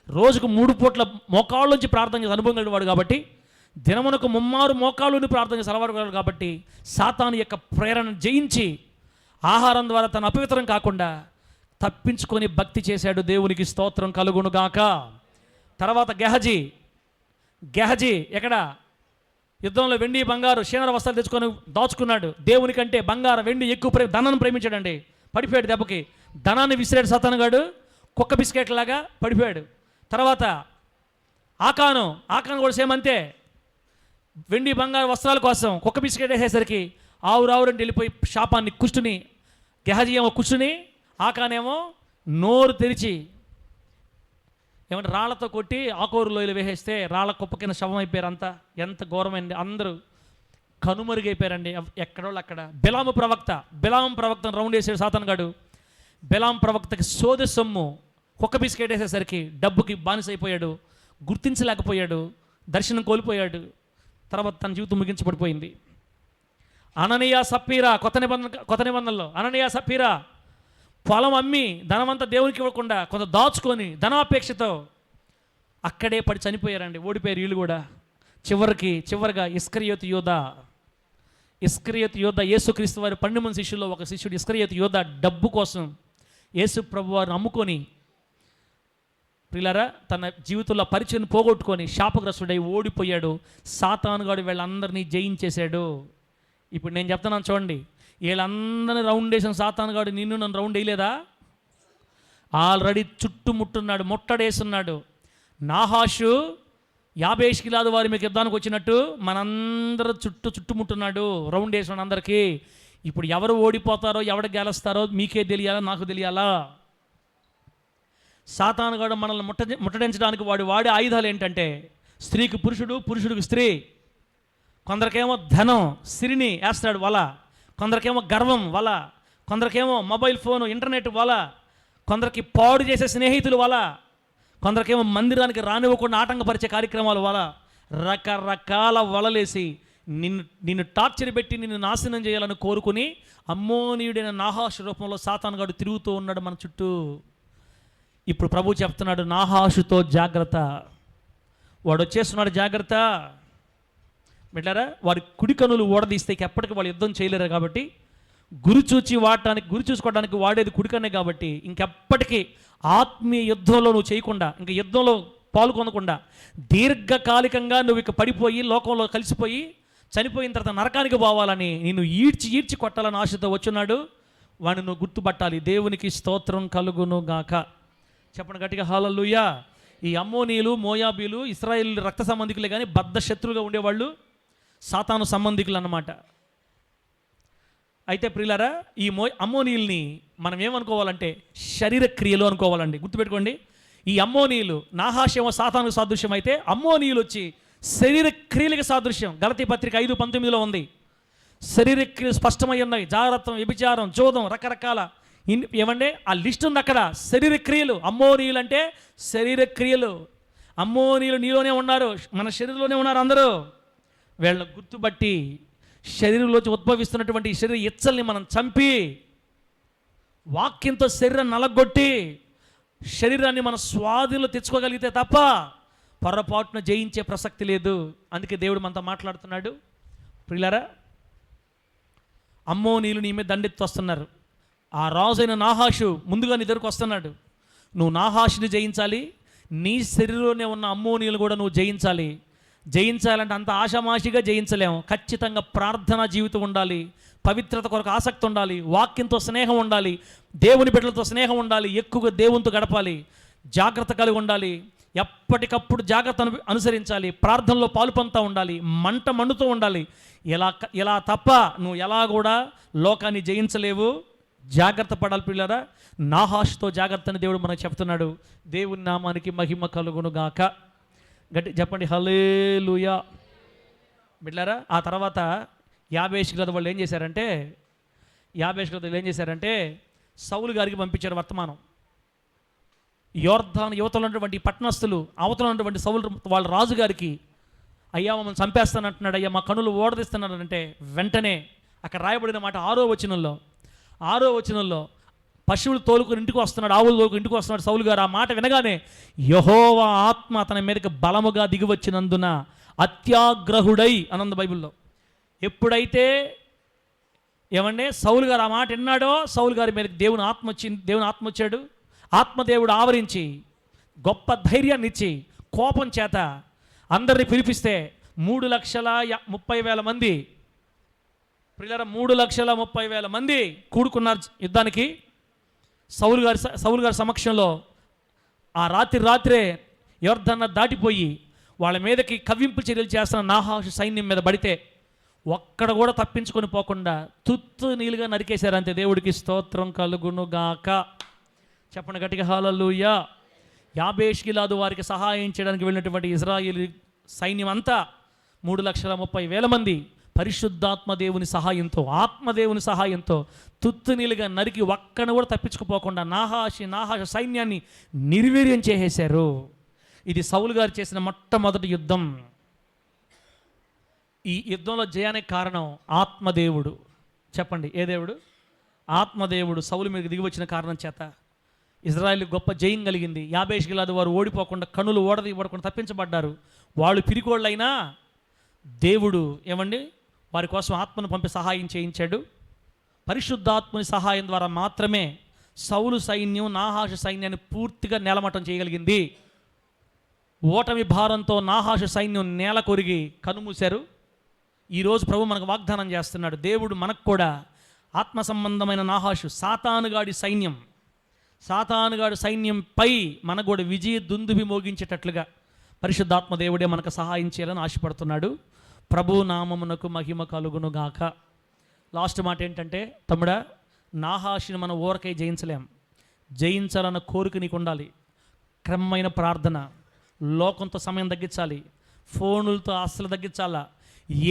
రోజుకు 3 పూట్ల మోకాళ్ళ నుంచి ప్రార్థన చేసే అనుభవం కలిగిన వాడు కాబట్టి, దినమునకు 3 మోకాళ్ళని ప్రార్థన చేసే అలవాటు కాబట్టి సాతాను యొక్క ప్రేరణ జయించి ఆహారం ద్వారా తను అపవిత్రం కాకుండా తప్పించుకొని భక్తి చేశాడు. దేవునికి స్తోత్రం కలుగును గాక. తర్వాత గెహజీ ఎక్కడ యుద్ధంలో వెండి బంగారు శేనర వస్త్రాలు తెచ్చుకొని దాచుకున్నాడు. దేవునికంటే బంగారం వెండి ఎక్కువ ధనాన్ని ప్రేమించాడండి. పడిపోయాడు దెబ్బకి. ధనాన్ని విసిరాడు సాతానుగాడు, కుక్క బిస్కెట్ లాగా పడిపోయాడు. తర్వాత ఆకాను కూడా సేమ్ అంతే. వెండి బంగారు వస్త్రాల కోసం కుక్క బిస్కెట్ వేసేసరికి ఆవురావురంటే వెళ్ళిపోయి శాపాన్ని కుష్టుని, గెహజీ ఏమో కుష్టుని, ఆకానేమో నోరు తెరిచి ఏమంటే రాళ్లతో కొట్టి ఆకోరు లోయలు వేసేస్తే రాళ్ళ కుప్ప కింద శవం అయిపోయారు. అంతా ఎంత ఘోరమైంది, అందరూ కనుమరుగైపోయారండి ఎక్కడోళ్ళు అక్కడ. బిలాము ప్రవక్తను రౌండ్ వేసాడు సాతానుగాడు. బిలాం ప్రవక్తకి సోదె సొమ్ము కుక్క బిస్కెట్ వేసేసరికి డబ్బుకి బానిసైపోయాడు, గుర్తించలేకపోయాడు, దర్శనం కోల్పోయాడు. తర్వాత తన జీవితం ముగించబడిపోయింది. అననీయ సప్పీరా కొత్త నిబంధనలో అననీయ సప్పీరా పొలం అమ్మి ధనమంతా దేవునికి ఇవ్వకుండా కొంత దాచుకొని ధనాపేక్షతో అక్కడే పడి చనిపోయారండి, ఓడిపోయారు వీళ్ళు కూడా. చివరిగా ఇస్కరియోతు యోధ యేసుక్రీస్తు వారి 12 మంది శిష్యుల్లో ఒక శిష్యుడు ఇస్కరియోతు యోధ డబ్బు కోసం యేసు ప్రభు వారిని అమ్ముకొని ప్రియులారా తన జీవితంలో పరిచయం పోగొట్టుకొని శాపగ్రస్తుడై ఓడిపోయాడు. సాతానుగాడు వీళ్ళందరినీ జయించేశాడు. ఇప్పుడు నేను చెప్తున్నాను చూడండి, వీళ్ళందరినీ రౌండ్ వేసిన సాతానుగాడు నన్ను రౌండ్ వేయలేదా? ఆల్రెడీ చుట్టుముట్టున్నాడు, ముట్టడేస్తున్నాడు. నాహాషు యాబేష్ గిలాదు వారి మీకు యుద్ధానికి వచ్చినట్టు మనందరూ చుట్టుముట్టున్నాడు, రౌండ్ వేసిన అందరికీ. ఇప్పుడు ఎవరు ఓడిపోతారో ఎవరు గెలుస్తారో మీకే తెలియాలా, నాకు తెలియాలా? సాతానుగాడు మనల్ని ముట్టడించడానికి వాడే ఆయుధాలు ఏంటంటే స్త్రీకి పురుషుడు, పురుషుడికి స్త్రీ. కొందరికేమో ధనం సిరిని వేస్తాడు వల, కొందరికేమో గర్వం వల, కొందరికేమో మొబైల్ ఫోను ఇంటర్నెట్ వల, కొందరికి పాడు చేసే స్నేహితులు వల, కొందరికేమో మందిరానికి రానివ్వకుండా ఆటంకపరిచే కార్యక్రమాలు వల. రకరకాల వలలేసి నిన్ను టార్చర్ పెట్టి నిన్ను నాశనం చేయాలని కోరుకుని అమ్మోనీయుడైన నాహాషు రూపంలో సాతానుగాడు తిరుగుతూ ఉన్నాడు మన చుట్టూ. ఇప్పుడు ప్రభు చెప్తున్నాడు, నాహాషుతో జాగ్రత్త, వాడు వచ్చేస్తున్నాడు జాగ్రత్త. బిడ్డారా, వారి కుడి కనులు ఓడదీస్తే ఎప్పటికీ వాళ్ళు యుద్ధం చేయలేరు కాబట్టి గురి చూసుకోవడానికి వాడేది కుడికన్నే కాబట్టి ఇంకెప్పటికీ ఆత్మీయ యుద్ధంలో నువ్వు చేయకుండా, ఇంకా యుద్ధంలో పాల్గొనకుండా దీర్ఘకాలికంగా నువ్వు ఇక పడిపోయి లోకంలో కలిసిపోయి చనిపోయిన తర్వాత నరకానికి పోవాలని నిన్ను ఈడ్చి కొట్టాలని ఆశతో వచ్చున్నాడు. వాడిని నువ్వు గుర్తుపట్టాలి. దేవునికి స్తోత్రం కలుగును గాక. చెప్పండి గట్టిగా హల్లెలూయా. ఈ అమ్మోనీయులు, మోయాబీలు ఇశ్రాయేలు రక్త సంబంధికులే కానీ బద్ధ శత్రువుగా ఉండేవాళ్ళు సాతాను సంబంధికులు అన్నమాట. అయితే ప్రియులారా, ఈ అమ్మోనీయుల్ని మనం ఏమనుకోవాలంటే శరీర క్రియలు అనుకోవాలండి. గుర్తుపెట్టుకోండి, ఈ అమ్మోనీయులు నాహాషేమో సాతానుకు సాదృశ్యం అయితే అమ్మోనీయులు వచ్చి శరీర క్రియలకు సాదృశ్యం. గలతీ పత్రిక 5:19 ఉంది. శరీర క్రియలు స్పష్టమై ఉన్నాయి. జాగ్రత్త, వ్యభిచారం, జోదం, రకరకాల ఏమంటే ఆ లిస్ట్ ఉంది అక్కడ. శరీర క్రియలు, అమ్మోనీయులు అంటే శరీర క్రియలు. అమ్మోనీయులు నీలోనే ఉన్నారు, మన శరీరంలోనే ఉన్నారు అందరూ. వీళ్ళని గుర్తుపట్టి శరీరంలోంచి ఉద్భవిస్తున్నటువంటి శరీర ఇచ్చల్ని మనం చంపి వాక్యంతో శరీరం నలగొట్టి శరీరాన్ని మన స్వాధీనంలో తెచ్చుకోగలిగితే తప్ప పొరపాటున జయించే ప్రసక్తి లేదు. అందుకే దేవుడు మనతో మాట్లాడుతున్నాడు. ప్రియులారా, అమ్మోనీయులు నీ మీద దండెత్తి వస్తున్నారు. ఆ రాజైన నాహాషు ముందుగా నీ దగ్గరకు వస్తున్నాడు. నువ్వు నాహాషుని జయించాలి, నీ శరీరంలోనే ఉన్న అమ్మోనీయులు కూడా నువ్వు జయించాలంటే అంత ఆషామాషిగా జయించలేము. ఖచ్చితంగా ప్రార్థనా జీవితం ఉండాలి, పవిత్రత కొరకు ఆసక్తి ఉండాలి, వాక్యంతో స్నేహం ఉండాలి, దేవుని బిడ్డలతో స్నేహం ఉండాలి, ఎక్కువగా దేవునితో గడపాలి, జాగ్రత్త కలిగి ఉండాలి, ఎప్పటికప్పుడు జాగ్రత్తను అనుసరించాలి, ప్రార్థనలో పాలుపంతా ఉండాలి, మండుతూ ఉండాలి. ఇలా తప్ప నువ్వు ఎలా కూడా లోకాన్ని జయించలేవు. జాగ్రత్త పడాలి పిల్లరా. నాహాషుతో జాగ్రత్తని దేవుడు మనకు చెప్తున్నాడు. దేవుని నామానికి మహిమ కలుగును గాక. గట్టి చెప్పండి హల్లెలూయా. బిడ్డలారా, ఆ తర్వాత యాబేష్ గిలాదు వాళ్ళు ఏం చేశారంటే సౌలు గారికి పంపించారు వర్తమానం. యోర్దాను యువతలో ఉన్నటువంటి పట్టణస్థులు అవతల ఉన్నటువంటి సౌలు వాళ్ళ రాజుగారికి, అయ్యా మమ్మల్ని చంపేస్తానంటున్నాడు, అయ్యా మా కనులు ఓడదీస్తున్నాడంటే వెంటనే అక్కడ రాయబడిన మాట 6వ వచనంలో పశువులు తోలుకొని ఇంటికి వస్తున్నాడు, ఆవులు తోలుకొని ఇంటికి వస్తున్నాడు సౌలు గారు. ఆ మాట వినగానే యెహోవా ఆత్మ అతని మీదకి బలముగా దిగివచ్చినందున అత్యాగ్రహుడై అనంద బైబిల్లో. ఎప్పుడైతే సౌలు గారు ఆ మాట విన్నాడో సౌలు గారి మీదకి దేవుని ఆత్మ వచ్చాడు. ఆత్మదేవుడు ఆవరించి గొప్ప ధైర్యాన్ని ఇచ్చి కోపం చేత అందరిని పిలిపిస్తే 3,30,000 మంది ప్రియులారా, 3,30,000 మంది కూడుకున్నారు యుద్ధానికి సౌలు గారి సమక్షంలో. ఆ రాత్రే యోర్దాను దాటిపోయి వాళ్ళ మీదకి కవ్వింపు చర్యలు చేస్తున్న నాహాషు సైన్యం మీద పడితే ఒక్కడ కూడా తప్పించుకొని పోకుండా తుత్తు నీలుగా నరికేశారు. అంతే. దేవుడికి స్తోత్రం కలుగును గాక. చెప్పండి గట్టిగా హల్లెలూయా. యాబేష్ గిలాదు వారికి సహాయం చేయడానికి వెళ్ళినటువంటి ఇజ్రాయేల్ సైన్యం అంతా 3,30,000 మంది పరిశుద్ధాత్మ దేవుని సహాయంతో, ఆత్మదేవుని సహాయంతో తుత్తు నీలుగా నరికి ఒక్కను కూడా తప్పించుకుపోకుండా నాహాష సైన్యాన్ని నిర్వీర్యం చేసేశారు. ఇది సౌలు గారు చేసిన మొట్టమొదటి యుద్ధం. ఈ యుద్ధంలో జయానికి కారణం ఆత్మదేవుడు. చెప్పండి, ఏ దేవుడు? ఆత్మదేవుడు సౌలు మీద దిగి వచ్చిన కారణం చేత ఇజ్రాయెల్ గొప్ప జయం కలిగింది. యాబేష్ గిలాదు వారు ఓడిపోకుండా, కనులు ఓడకుండా తప్పించబడ్డారు. వాళ్ళు పిరికోళ్ళైనా దేవుడు వారి కోసం ఆత్మను పంపి సహాయం చేయించాడు. పరిశుద్ధాత్మని సహాయం ద్వారా మాత్రమే సౌలు సైన్యం నాహాషు సైన్యాన్ని పూర్తిగా నేలమట్టం చేయగలిగింది. ఓటమి భారంతో నాహాషు సైన్యం నేల కొరిగి కనుమూశారు. ఈరోజు ప్రభు మనకు వాగ్దానం చేస్తున్నాడు. దేవుడు మనకు కూడా ఆత్మ సంబంధమైన నాహాషు సాతానుగాడి సైన్యంపై మనకు కూడా విజయ దుందుబి మోగించేటట్లుగా పరిశుద్ధాత్మ దేవుడే మనకు సహాయం చేయాలని ఆశపడుతున్నాడు. ప్రభు నామమునకు మహిమ కలుగును గాక. లాస్ట్ మాట ఏంటంటే, తమ్ముడా, నాహాషుని మనం ఊరకై జయించలేం. జయించాలన్న కోరిక నీకు ఉండాలి. క్రమమైన ప్రార్థన, లోకంతో సమయం తగ్గించాలి, ఫోనులతో అస్సలు తగ్గించాలా.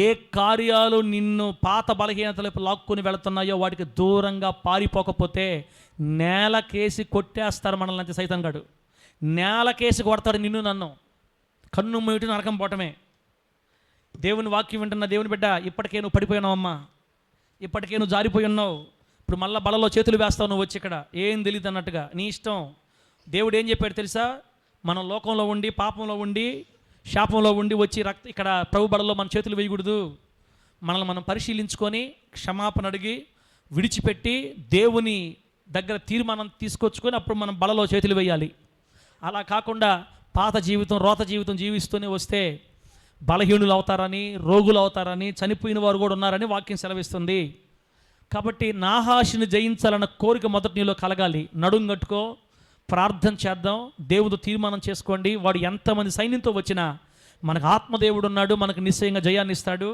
ఏ కార్యాలు నిన్ను పాత బలహీనతలకు లాక్కుని వెళుతున్నాయో వాటికి దూరంగా పారిపోకపోతే నేలకేసి కొట్టేస్తారు మనల్ని. అంతే సైతాన్ గాడు నేలకేసి కొడతాడు నిన్ను నన్ను. కన్ను మూయటి నరకం పోవటమే. దేవుని వాక్యం వింటున్న దేవుని బిడ్డ, ఇప్పటికే నువ్వు పడిపోయినావమ్మా, ఇప్పటికే నువ్వు జారిపోయి ఉన్నావు. ఇప్పుడు మళ్ళీ బలలో చేతులు వేస్తావు నువ్వు వచ్చి ఇక్కడ, ఏం తెలియదు అన్నట్టుగా నీ ఇష్టం. దేవుడు ఏం చెప్పాడు తెలుసా? మనం లోకంలో ఉండి, పాపంలో ఉండి, శాపంలో ఉండి వచ్చి ఇక్కడ ప్రభు బలలో మన చేతులు వేయకూడదు. మనల్ని మనం పరిశీలించుకొని క్షమాపణ అడిగి విడిచిపెట్టి దేవుని దగ్గర తీర్మానం తీసుకొచ్చుకొని అప్పుడు మనం బలలో చేతులు వేయాలి. అలా కాకుండా పాత జీవితం, రోత జీవితం జీవిస్తూనే వస్తే బలహీనులు అవుతారని, రోగులు అవుతారని, చనిపోయిన వారు కూడా ఉన్నారని వాక్యం సెలవిస్తుంది. కాబట్టి నాహాషుని జయించాలన్న కోరిక మొదటి నీలో కలగాలి. నడుం కట్టుకో, ప్రార్థన చేద్దాం, దేవుడు తీర్మానం చేసుకోండి. వాడు ఎంతమంది సైన్యంతో వచ్చినా మనకు ఆత్మదేవుడు ఉన్నాడు, మనకు నిశ్చయంగా జయాన్ని ఇస్తాడు.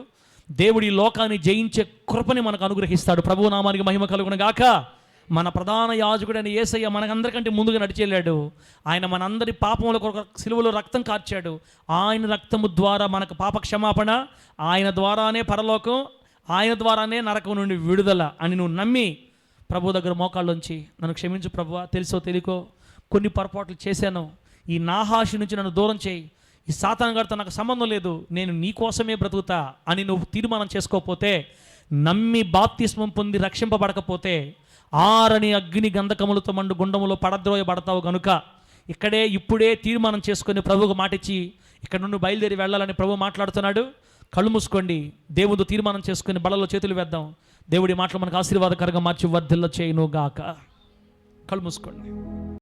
దేవుడి లోకాన్ని జయించే కృపని మనకు అనుగ్రహిస్తాడు. ప్రభువు నామానికి మహిమ కలుగును గాక. మన ప్రధాన యాజకుడైన యేసయ్య మనకందరికంటే ముందుగా నడిచెళ్ళాడు. ఆయన మనందరి పాపముల కొరకు సిలువలో రక్తం కార్చాడు. ఆయన రక్తము ద్వారా మనకు పాప క్షమాపణ, ఆయన ద్వారానే పరలోకం, ఆయన ద్వారానే నరకం నుండి విడుదల అని నువ్వు నమ్మి ప్రభు దగ్గర మోకాళ్ళొంచి, నన్ను క్షమించు ప్రభువా, తెలుసో తెలియకో కొన్ని పొరపాట్లు చేశాను, ఈ నాహాషు నుంచి నన్ను దూరం చేయి, ఈ సాతాను గారితో నాకు సంబంధం లేదు, నేను నీ కోసమే బ్రతుకుతా అని నువ్వు తీర్మానం చేసుకోకపోతే, నమ్మి బాప్తిస్మం పొంది రక్షింపబడకపోతే ఆరని అగ్ని గంధకములతో మండు గుండములో పడద్రోయబడతావు. కనుక ఇప్పుడే తీర్మానం చేసుకొని ప్రభువుకు మాటిచ్చి ఇక్కడ నుండి బయలుదేరి వెళ్ళాలని ప్రభు మాట్లాడుతున్నాడు. కళ్ళు మూసుకోండి, దేవుడు తీర్మానం చేసుకొని బలలో చేతులు వేద్దాం. దేవుడి మాటలు మనకు ఆశీర్వాదకరంగా మార్చి వర్ధిల్ల చేయను గాక. కళ్ళు మూసుకోండి.